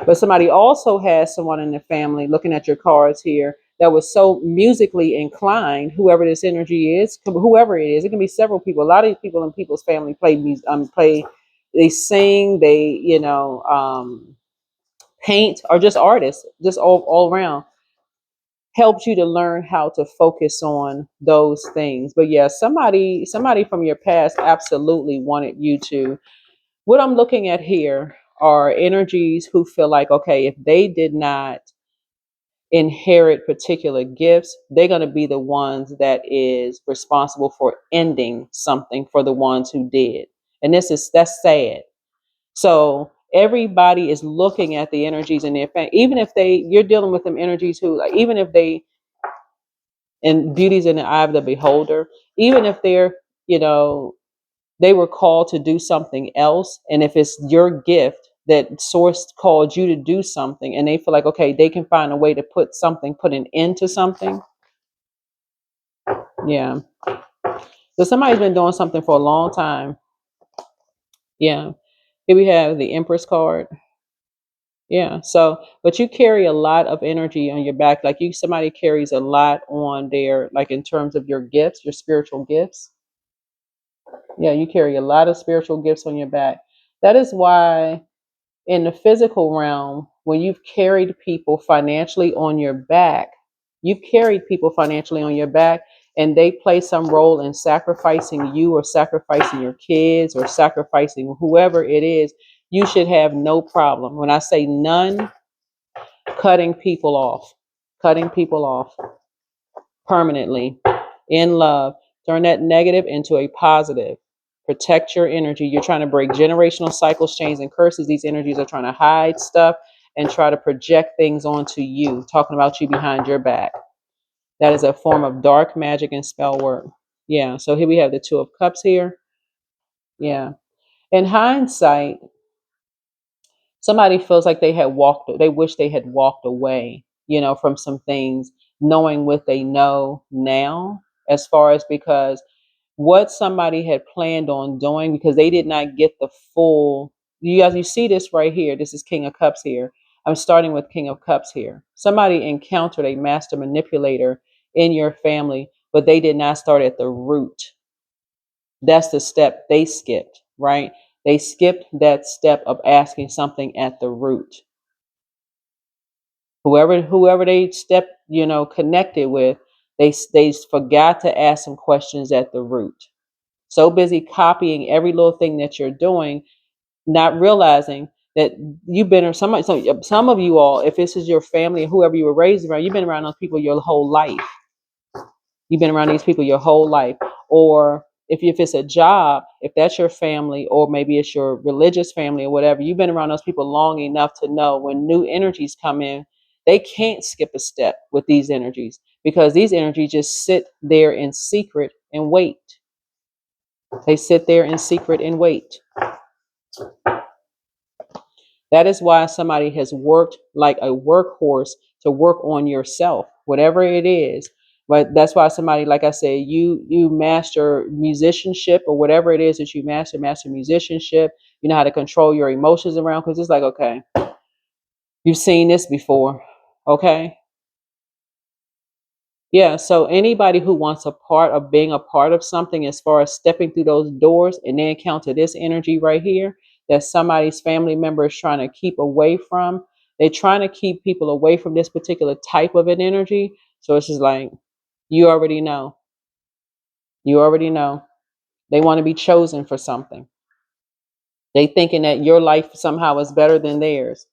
But somebody also has someone in the family, looking at your cards here, that was so musically inclined, whoever this energy is, whoever it is. It can be several people. A lot of people in people's family play music, they sing, they, paint, or just artists, just all around. Helps you to learn how to focus on those things. But yeah, somebody from your past absolutely wanted you to. What I'm looking at here are energies who feel like, okay, if they did not inherit particular gifts, they're going to be the ones that is responsible for ending something for the ones who did. And that's sad. So everybody is looking at the energies in their family, even if you're dealing with them energies who, like, even if they, and beauty's in the eye of the beholder, even if they're, you know, they were called to do something else. And if it's your gift that source called you to do something, and they feel like, okay, they can find a way to put an end to something. Yeah. So somebody's been doing something for a long time. Yeah. Here we have the Empress card. Yeah. So, but you carry a lot of energy on your back. Like somebody carries a lot on their, like in terms of your gifts, your spiritual gifts. Yeah. You carry a lot of spiritual gifts on your back. That is why in the physical realm, when you've carried people financially on your back, and they play some role in sacrificing you or sacrificing your kids or sacrificing whoever it is, you should have no problem. When I say none, cutting people off permanently in love. Turn that negative into a positive. Protect your energy. You're trying to break generational cycles, chains, and curses. These energies are trying to hide stuff and try to project things onto you, talking about you behind your back. That is a form of dark magic and spell work. Yeah. So here we have the Two of Cups here. Yeah. In hindsight, somebody feels like they wish they had walked away, from some things, knowing what they know now, as far as because what somebody had planned on doing, because they did not get the full, you guys, you see this right here. This is King of Cups here. I'm starting with King of Cups here. Somebody encountered a master manipulator in your family, but they did not start at the root. That's the step they skipped, right? They skipped that step of asking something at the root. Whoever they stepped, connected with, they forgot to ask some questions at the root. So busy copying every little thing that you're doing, not realizing that you've been some of you all, if this is your family or whoever you were raised around, you've been around those people your whole life. You've been around these people your whole life. Or if it's a job, if that's your family, or maybe it's your religious family or whatever, you've been around those people long enough to know when new energies come in, they can't skip a step with these energies, because these energies just sit there in secret and wait. They sit there in secret and wait. That is why somebody has worked like a workhorse to work on yourself, whatever it is. But that's why somebody, like I said, you master musicianship, or whatever it is that you master musicianship. You know how to control your emotions around, because it's like, okay, you've seen this before. Okay. Yeah, so anybody who wants a part of being a part of something, as far as stepping through those doors, and then encounter this energy right here that somebody's family member is trying to keep away from. They're trying to keep people away from this particular type of an energy. So it's just like, you already know. You already know. They want to be chosen for something. They thinking that your life somehow is better than theirs.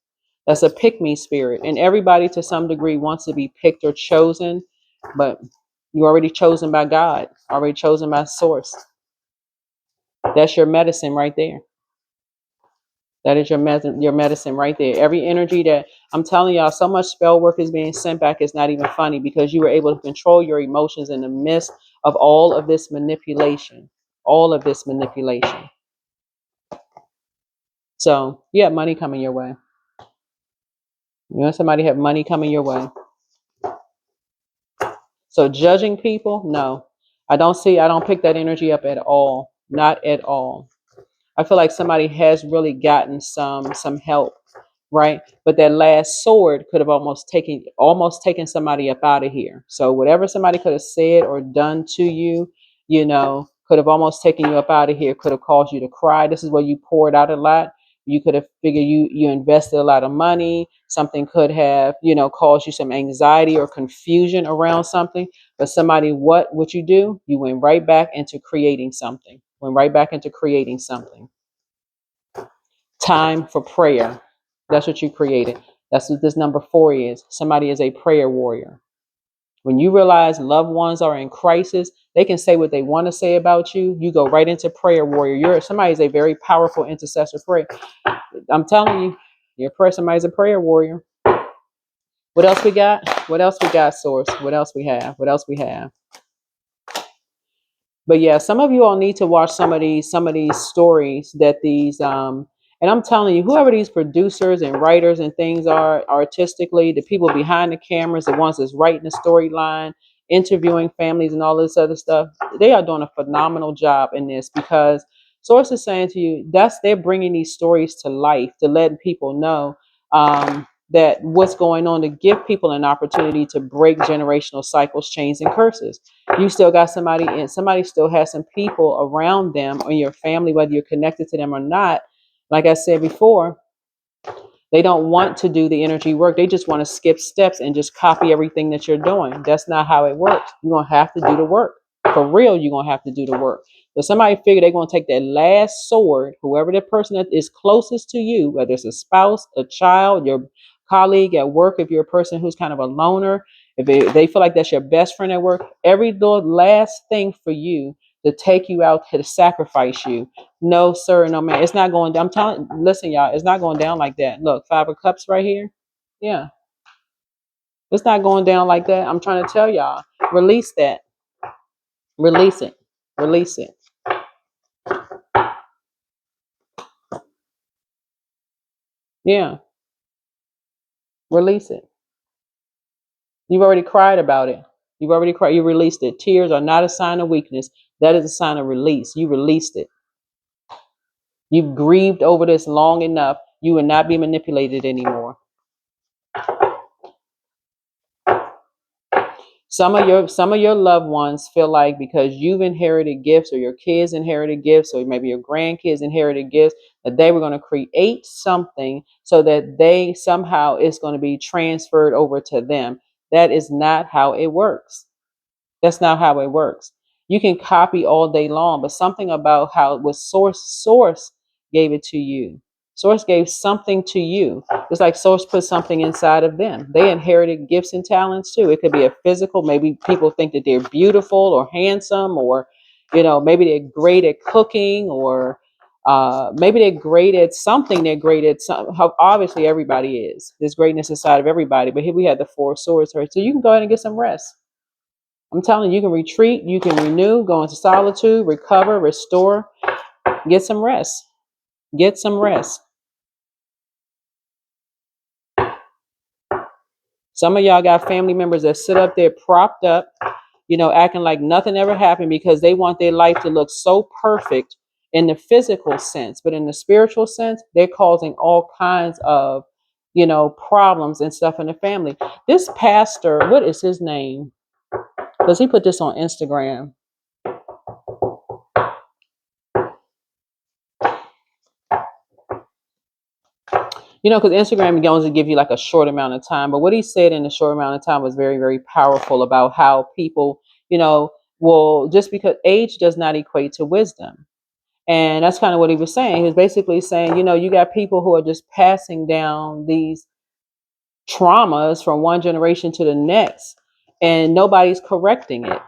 That's a pick me spirit. And everybody to some degree wants to be picked or chosen, but you're already chosen by God, already chosen by source. That's your medicine right there. That is your medicine right there. Every energy that I'm telling y'all, so much spell work is being sent back. It's not even funny, because you were able to control your emotions in the midst of all of this manipulation. All of this manipulation. So yeah, money coming your way. Somebody have money coming your way. So judging people, no. I don't pick that energy up at all. Not at all. I feel like somebody has really gotten some help, right? But that last sword could have almost taken somebody up out of here. So whatever somebody could have said or done to you, could have almost taken you up out of here, could have caused you to cry. This is where you poured out a lot. You could have figured you invested a lot of money. Something could have, caused you some anxiety or confusion around something. But somebody, what you do? You went right back into creating something. Went right back into creating something. Time for prayer. That's what you created. That's what this number 4 is. Somebody is a prayer warrior. When you realize loved ones are in crisis, they can say what they want to say about you. You go right into prayer warrior. Somebody's a very powerful intercessor prayer. I'm telling you, somebody's a prayer warrior. What else we got? What else we got, source? What else we have? What else we have? But yeah, some of you all need to watch some of these stories that these and I'm telling you, whoever these producers and writers and things are artistically, the people behind the cameras, the ones that's writing the storyline, interviewing families and all this other stuff, they are doing a phenomenal job in this, because source is saying to you, they're bringing these stories to life, to let people know that what's going on, to give people an opportunity to break generational cycles, chains, and curses. You still got somebody still has some people around them or your family, whether you're connected to them or not. Like I said before, they don't want to do the energy work. They just want to skip steps and just copy everything that you're doing. That's not how it works. You're going to have to do the work. For real, you're going to have to do the work. So somebody figure they're going to take that last sword, whoever the person that is closest to you, whether it's a spouse, a child, your colleague at work, if you're a person who's kind of a loner, if they feel like that's your best friend at work, every little last thing for you to take you out, to sacrifice you. No, sir, no, man. It's not going down. I'm telling, listen, y'all, it's not going down like that. Look, 5 of Cups right here. Yeah, it's not going down like that. I'm trying to tell y'all, release that. Release it. Release it. Yeah, release it. You've already cried about it. You've already cried. You released it. Tears are not a sign of weakness. That is a sign of release. You released it. You've grieved over this long enough. You will not be manipulated anymore. Some of your loved ones feel like because you've inherited gifts, or your kids inherited gifts, or maybe your grandkids inherited gifts, that they were going to create something so that they somehow it's going to be transferred over to them. That is not how it works. That's not how it works. You can copy all day long, but something about how it was source gave it to you. Source gave something to you. It's like source put something inside of them. They inherited gifts and talents too. It could be a physical. Maybe people think that they're beautiful or handsome, or maybe they're great at cooking, or maybe they're great at something. They're great at some. Obviously, everybody is. There's greatness inside of everybody. But here we have the 4 of Swords, right? So you can go ahead and get some rest. I'm telling you, you can retreat, you can renew, go into solitude, recover, restore, get some rest. Get some rest. Some of y'all got family members that sit up there propped up, acting like nothing ever happened because they want their life to look so perfect in the physical sense. But in the spiritual sense, they're causing all kinds of, problems and stuff in the family. This pastor, what is his name? Because he put this on Instagram. Because Instagram can only give you like a short amount of time. But what he said in a short amount of time was very, very powerful about how people, will, just because age does not equate to wisdom. And that's kind of what he was saying. He was basically saying, you got people who are just passing down these traumas from one generation to the next, and nobody's correcting it,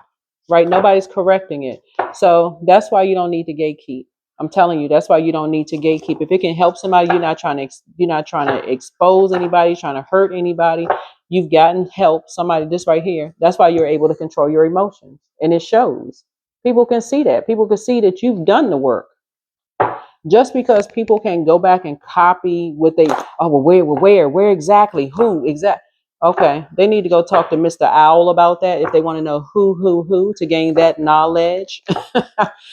right? Nobody's correcting it. So that's why you don't need to gatekeep. I'm telling you, that's why you don't need to gatekeep. If it can help somebody, you're not trying to expose anybody, trying to hurt anybody. You've gotten help. Somebody, this right here. That's why you're able to control your emotions, and it shows. People can see that. People can see that you've done the work. Just because people can go back and copy what they, oh, well, where exactly, who exactly. Okay, they need to go talk to Mr. Owl about that if they want to know who to gain that knowledge.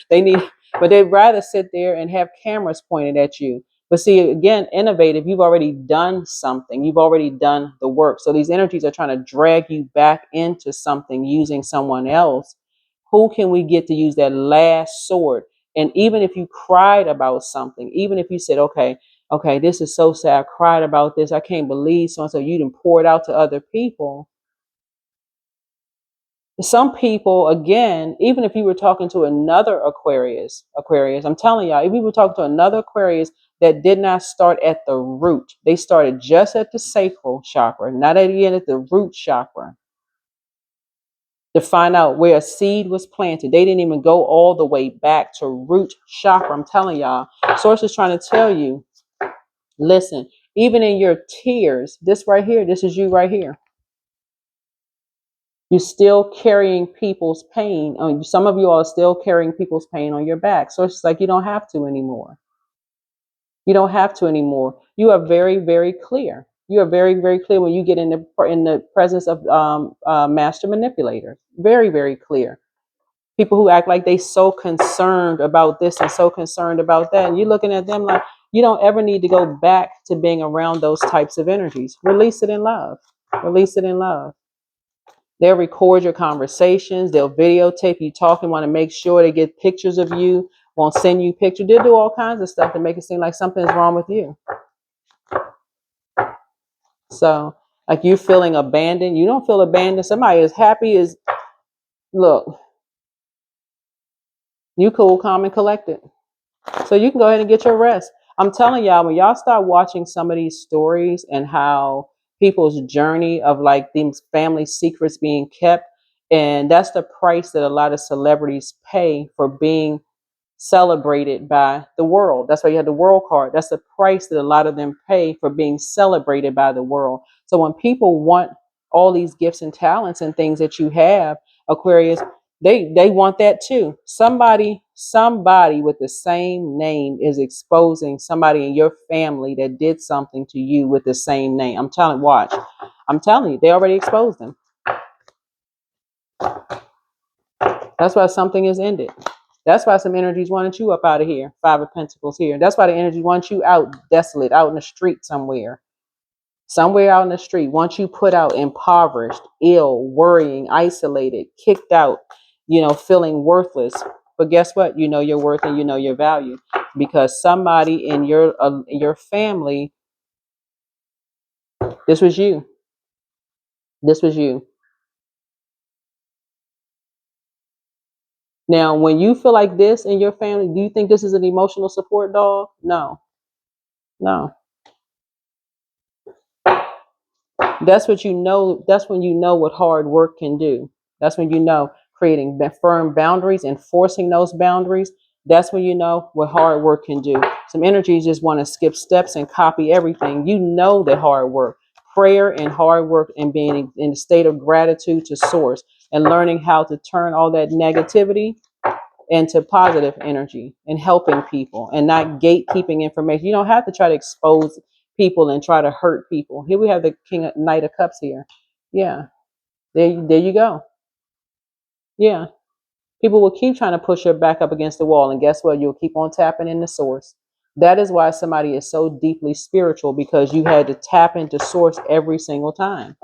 They need, but they'd rather sit there and have cameras pointed at you. But see, again, innovative, you've already done something. You've already done the work. So these energies are trying to drag you back into something using someone else. Who can we get to use that last sword? And even if you cried about something, even if you said, okay, this is so sad. I cried about this. I can't believe so and so. You didn't pour it out to other people. Some people, again, even if you were talking to another Aquarius, I'm telling y'all, if you were talking to another Aquarius that did not start at the root, they started just at the sacral chakra, not at the end, at the root chakra, to find out where a seed was planted. They didn't even go all the way back to root chakra. I'm telling y'all, Source is trying to tell you, listen, even in your tears, this right here, this is you right here. You're still carrying people's pain. Some of you are still carrying people's pain on your back. So it's like you don't have to anymore. You don't have to anymore. You are very, very clear. You are very, very clear when you get in the presence of master manipulators. Very, very clear. People who act like they so concerned about this and so concerned about that, and you're looking at them like you don't ever need to go back to being around those types of energies. Release it in love. Release it in love. They'll record your conversations. They'll videotape you talking, want to make sure they get pictures of you, won't send you pictures. They'll do all kinds of stuff to make it seem like something's wrong with you. So, like you feeling abandoned, you don't feel abandoned. Somebody as happy as, look, you cool, calm, and collected. So you can go ahead and get your rest. I'm telling y'all, when y'all start watching some of these stories and how people's journey of like these family secrets being kept, And that's the price that a lot of celebrities pay for being celebrated by the world. That's why you have the world card. That's the price that a lot of them pay for being celebrated by the world. So when people want all these gifts and talents and things that you have, Aquarius, they want that too. Somebody with the same name is exposing somebody in your family that did something to you with the same name. Watch. I'm telling you, they already exposed them. That's why something is ended. That's why some energies wanted you up out of here. Five of Pentacles here. That's why the energy wants you out desolate, out in the street somewhere. Somewhere out in the street. Wants you put out impoverished, ill, worrying, isolated, kicked out, feeling worthless. But guess what? You know your worth and you know your value. Because somebody in your family, this was you. This was you. Now, when you feel like this in your family, do you think this is an emotional support dog? No. No. That's what you know. That's when you know what hard work can do. That's when you know creating firm boundaries, enforcing those boundaries. That's when you know what hard work can do. Some energies just want to skip steps and copy everything. You know that hard work, prayer and hard work, and being in a state of gratitude to source and learning how to turn all that negativity into positive energy and helping people and not gatekeeping information. You don't have to try to expose people and try to hurt people. Here we have the Knight of Cups here. Yeah, there you go. Yeah, people will keep trying to push your back up against the wall, and guess what? You'll keep on tapping in the source. That is why somebody is so deeply spiritual, because you had to tap into source every single time.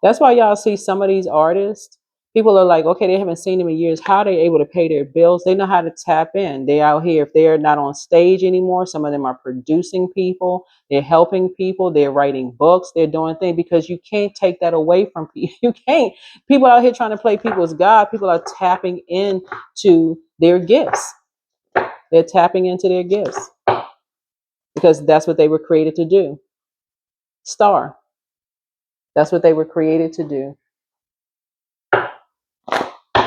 That's why y'all see some of these artists. People are like, okay, they haven't seen them in years. How are they able to pay their bills? They know how to tap in. They out here. If they're not on stage anymore, some of them are producing people. They're helping people. They're writing books. They're doing things, because you can't take that away from people. You can't. People out here trying to play people's God. People are tapping into their gifts. They're tapping into their gifts because that's what they were created to do. Star. That's what they were created to do.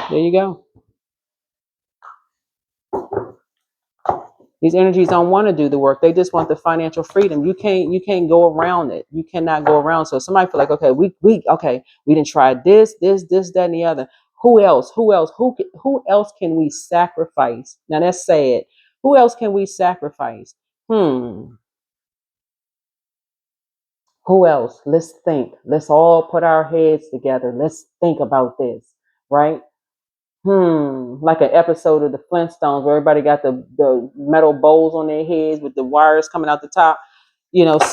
There you go. These energies don't want to do the work. They just want the financial freedom. You can't go around it. You cannot go around. So somebody feel like, okay, we didn't try this, that, and the other. Who else? Who else can we sacrifice? Now that's sad. Who else can we sacrifice? Who else? Let's think. Let's all put our heads together. Let's think about this, right? Like an episode of the Flintstones where everybody got the metal bowls on their heads with the wires coming out the top,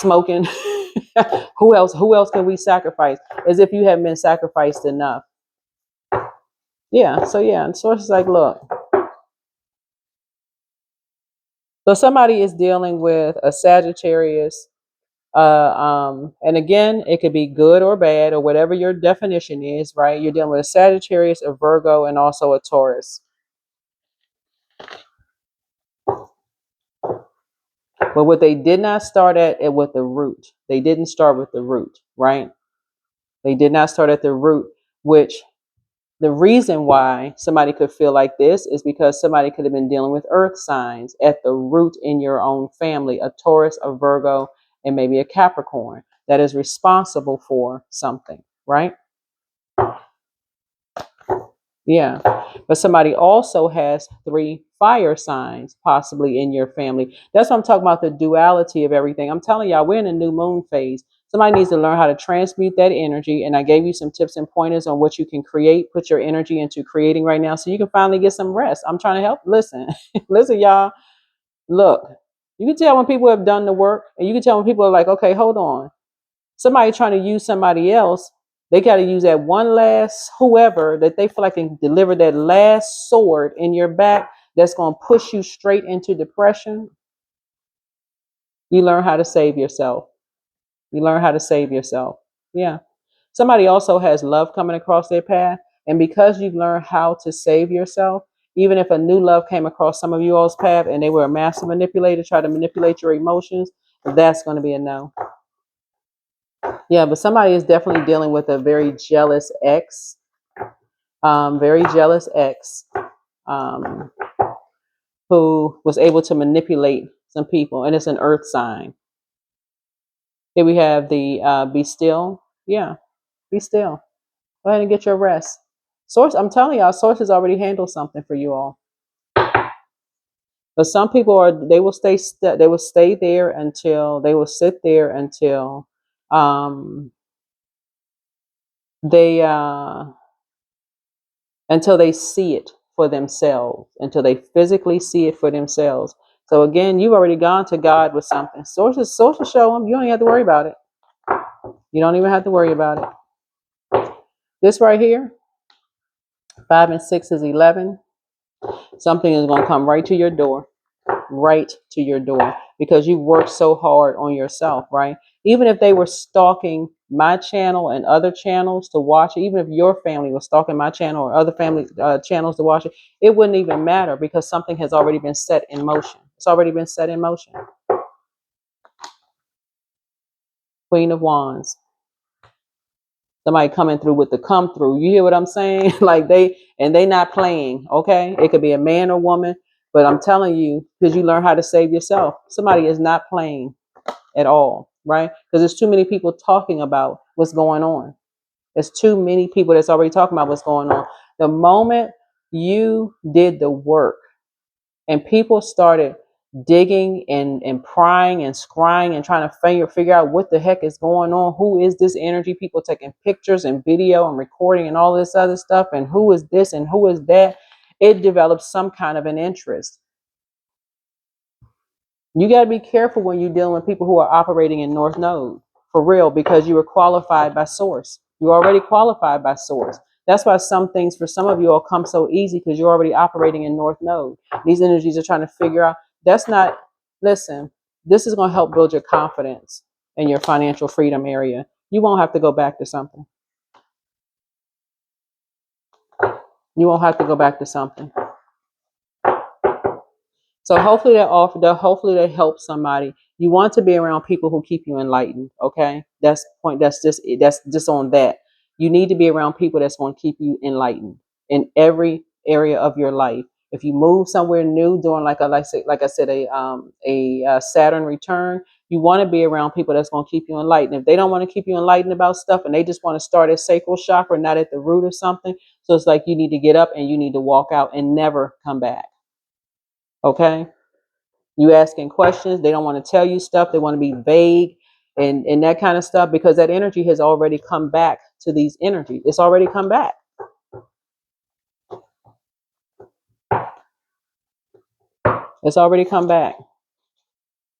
smoking. Who else can we sacrifice? As if you haven't been sacrificed enough. Yeah, so yeah, and source is like, look. So somebody is dealing with a Sagittarius. And again, it could be good or bad or whatever your definition is, right? You're dealing with a Sagittarius, a Virgo, and also a Taurus. But what they did not start at with the root. They didn't start with the root, right? They did not start at the root, which the reason why somebody could feel like this is because somebody could have been dealing with earth signs at the root in your own family, a Taurus, a Virgo, and maybe a Capricorn that is responsible for something, right? Yeah. But somebody also has 3 fire signs possibly in your family. That's what I'm talking about, the duality of everything. I'm telling y'all, we're in a new moon phase. Somebody needs to learn how to transmute that energy. And I gave you some tips and pointers on what you can create, put your energy into creating right now so you can finally get some rest. I'm trying to help. Listen, listen, y'all. Look, you can tell when people have done the work, and you can tell when people are like, okay, hold on. Somebody trying to use somebody else, they got to use that one last whoever that they feel like can deliver that last sword in your back that's going to push you straight into depression. You learn how to save yourself. You learn how to save yourself. Yeah. Somebody also has love coming across their path. And because you've learned how to save yourself, even if a new love came across some of you all's path and they were a master manipulator, try to manipulate your emotions, that's going to be a no. Yeah, but somebody is definitely dealing with a very jealous ex, very jealous ex, um, who was able to manipulate some people, and it's an earth sign. Here we have the be still. Yeah, be still. Go ahead and get your rest. Source, I'm telling y'all, source has already handled something for you all. But some people are, they will they will stay there until, they will sit there until um, they until they see it for themselves, until they physically see it for themselves. So again, you've already gone to God with something. Sources show them. You don't even have to worry about it. You don't even have to worry about it. This right here, 5 and 6 is 11. Something is going to come right to your door, right to your door, because you worked so hard on yourself, right? Even if they were stalking my channel and other channels to watch it, even if your family was stalking my channel or other family channels to watch it, it wouldn't even matter, because something has already been set in motion. It's already been set in motion. Queen of Wands. Somebody coming through with the come through. You hear what I'm saying? Like they not playing, okay? It could be a man or woman, but I'm telling you, because you learn how to save yourself. Somebody is not playing at all, right? Because there's too many people talking about what's going on. There's too many people that's already talking about what's going on. The moment you did the work and people started digging and prying and scrying and trying to figure out what the heck is going on, who is this energy, people taking pictures and video and recording and all this other stuff, and who is this and who is that, it develops some kind of an interest. You got to be careful when you're dealing with people who are operating in North Node, for real, because you were qualified by source. You're already qualified by source. That's why some things for some of you all come so easy, because you're already operating in North Node. These energies are trying to figure out, that's not, listen, this is going to help build your confidence in your financial freedom area. You won't have to go back to something. You won't have to go back to something. So hopefully hopefully that helps somebody. You want to be around people who keep you enlightened. Okay. That's just on that. You need to be around people that's going to keep you enlightened in every area of your life. If you move somewhere new, doing like I said, a Saturn return, you want to be around people that's going to keep you enlightened. If they don't want to keep you enlightened about stuff, and they just want to start at sacral chakra, not at the root of something, so it's like you need to get up and you need to walk out and never come back. Okay. You asking questions, they don't want to tell you stuff, they want to be vague and that kind of stuff, because that energy has already come back to these energies. It's already come back. It's already come back.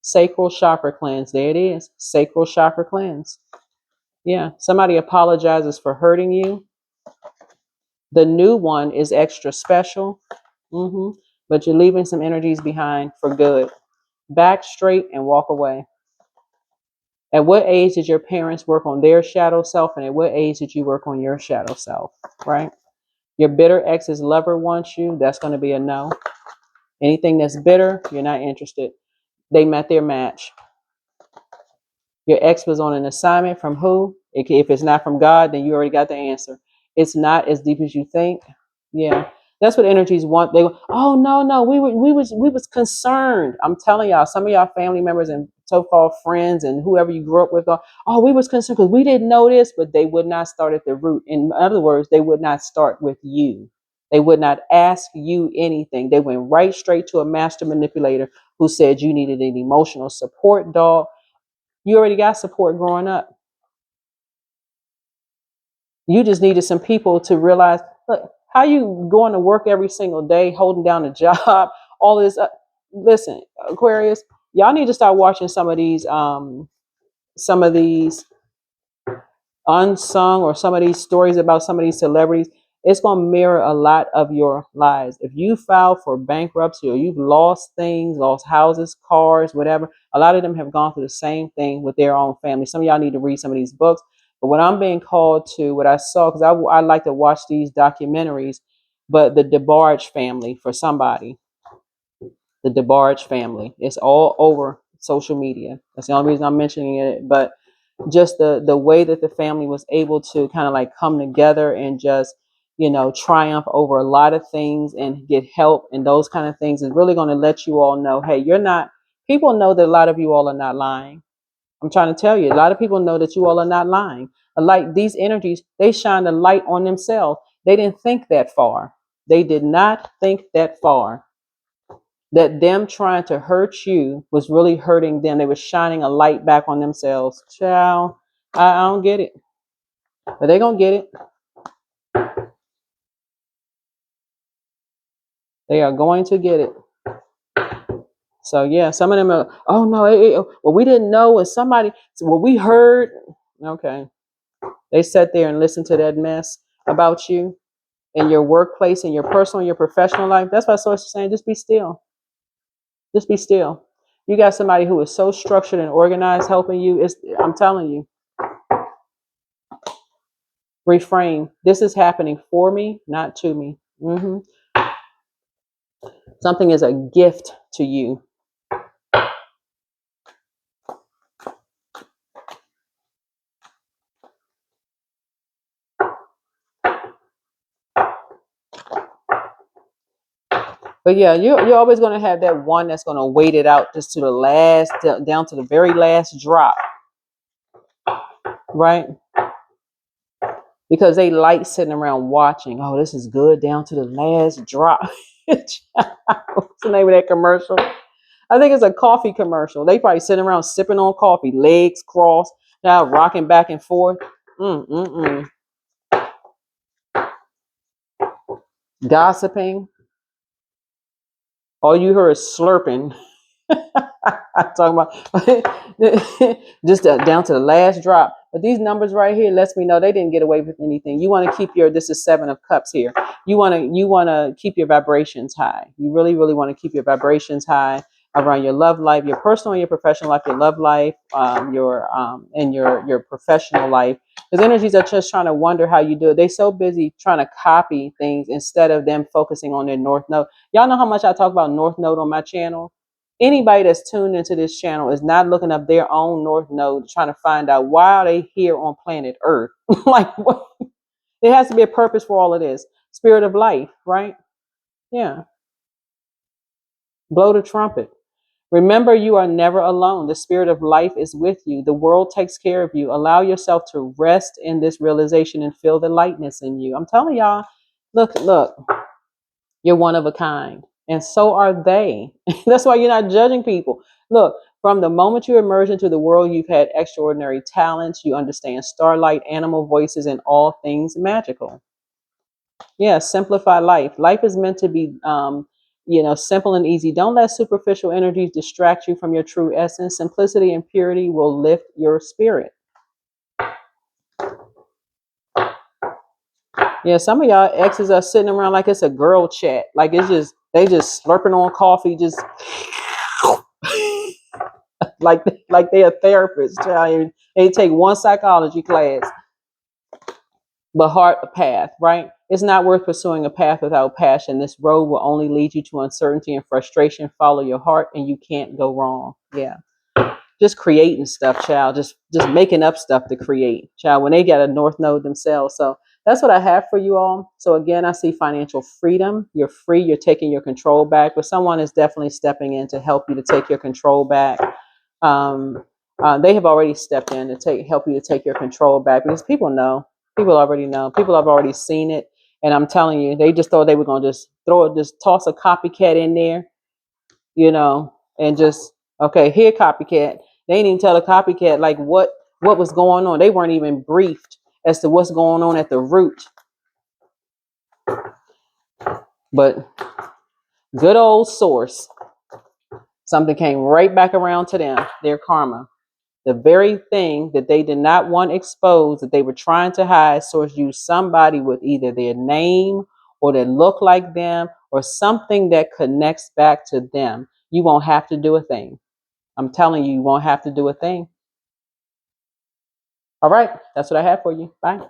Sacral chakra cleanse. There it is. Sacral chakra cleanse. Yeah. Somebody apologizes for hurting you. The new one is extra special. But you're leaving some energies behind for good. Back straight and walk away. At what age did your parents work on their shadow self, and at what age did you work on your shadow self, right? Your bitter ex's lover wants you, that's going to be a no. Anything that's bitter, you're not interested. They met their match. Your ex was on an assignment from who? If it's not from God, then you already got the answer. It's not as deep as you think. Yeah. That's what energies want. They go, oh no, we was concerned. I'm telling y'all, some of y'all family members and so-called friends and whoever you grew up with, oh, we was concerned because we didn't know this, but they would not start at the root. In other words, they would not start with you. They would not ask you anything. They went right straight to a master manipulator who said you needed an emotional support dog. You already got support growing up. You just needed some people to realize, look, how you going to work every single day, holding down a job, all this. Listen, Aquarius, y'all need to start watching some of these unsung, or some of these stories about some of these celebrities. It's going to mirror a lot of your lives. If you filed for bankruptcy or you've lost things, lost houses, cars, whatever, a lot of them have gone through the same thing with their own family. Some of y'all need to read some of these books. But what I'm being called to, what I saw, because I like to watch these documentaries, but the DeBarge family, for somebody, the DeBarge family, it's all over social media. That's the only reason I'm mentioning it. But just the way that the family was able to kind of like come together and just, triumph over a lot of things and get help and those kind of things is really going to let you all know, hey, you're not, people know that a lot of you all are not lying. I'm trying to tell you, a lot of people know that you all are not lying. Like these energies, they shine a light on themselves. They didn't think that far. They did not think that far. That them trying to hurt you was really hurting them. They were shining a light back on themselves. Child, I don't get it. But they gonna get it. They are going to get it. So yeah, some of them are, oh no, well, we didn't know, and somebody, well, we heard. Okay. They sat there and listened to that mess about you in your workplace, in your personal, your professional life. That's why Source is saying, just be still. Just be still. You got somebody who is so structured and organized helping you. I'm telling you, reframe. This is happening for me, not to me. Something is a gift to you. But yeah, you're always going to have that one that's going to wait it out just to the last, down to the very last drop. Right? Because they like sitting around watching. Oh, this is good down to the last drop. What's the name of that commercial? I think it's a coffee commercial. They probably sitting around sipping on coffee, legs crossed, now rocking back and forth. Gossiping. All you heard is slurping. I'm talking about just down to the last drop. But these numbers right here lets me know they didn't get away with anything. You want to keep this is 7 of Cups here. You want to keep your vibrations high. You really, really want to keep your vibrations high around your love life, your personal and your professional life, your love life, your professional life. Because energies are just trying to wonder how you do it. They're so busy trying to copy things instead of them focusing on their North Node. Y'all know how much I talk about North Node on my channel? Anybody that's tuned into this channel is not looking up their own North Node, trying to find out why are they here on planet Earth. Like, what? There has to be a purpose for all of this. Spirit of life, right? Yeah. Blow the trumpet. Remember, you are never alone. The spirit of life is with you. The world takes care of you. Allow yourself to rest in this realization and feel the lightness in you. I'm telling y'all, look, you're one of a kind. And so are they. That's why you're not judging people. Look, from the moment you emerge into the world, you've had extraordinary talents. You understand starlight, animal voices, and all things magical. Yeah, simplify life. Life is meant to be, simple and easy. Don't let superficial energies distract you from your true essence. Simplicity and purity will lift your spirit. Yeah, some of y'all exes are sitting around like it's a girl chat. Like they just slurping on coffee, just like they're a therapist. They take one psychology class, but heart a path, right? It's not worth pursuing a path without passion. This road will only lead you to uncertainty and frustration. Follow your heart and you can't go wrong. Yeah. Just creating stuff, child. Just making up stuff to create, child, when they get a North Node themselves. So that's what I have for you all. So again, I see financial freedom. You're free. You're taking your control back, but someone is definitely stepping in to help you to take your control back. They have already stepped in to help you to take your control back, because people already know, people have already seen it. And I'm telling you, they just thought they were going to just toss a copycat in there, and just, okay, here, copycat. They didn't even tell the copycat like what was going on. They weren't even briefed as to what's going on at the root. But good old source, something came right back around to them, their karma. The very thing that they did not want exposed, that they were trying to hide, source used somebody with either their name or that look like them or something that connects back to them. You won't have to do a thing. I'm telling you, you won't have to do a thing. All right, that's what I have for you. Bye.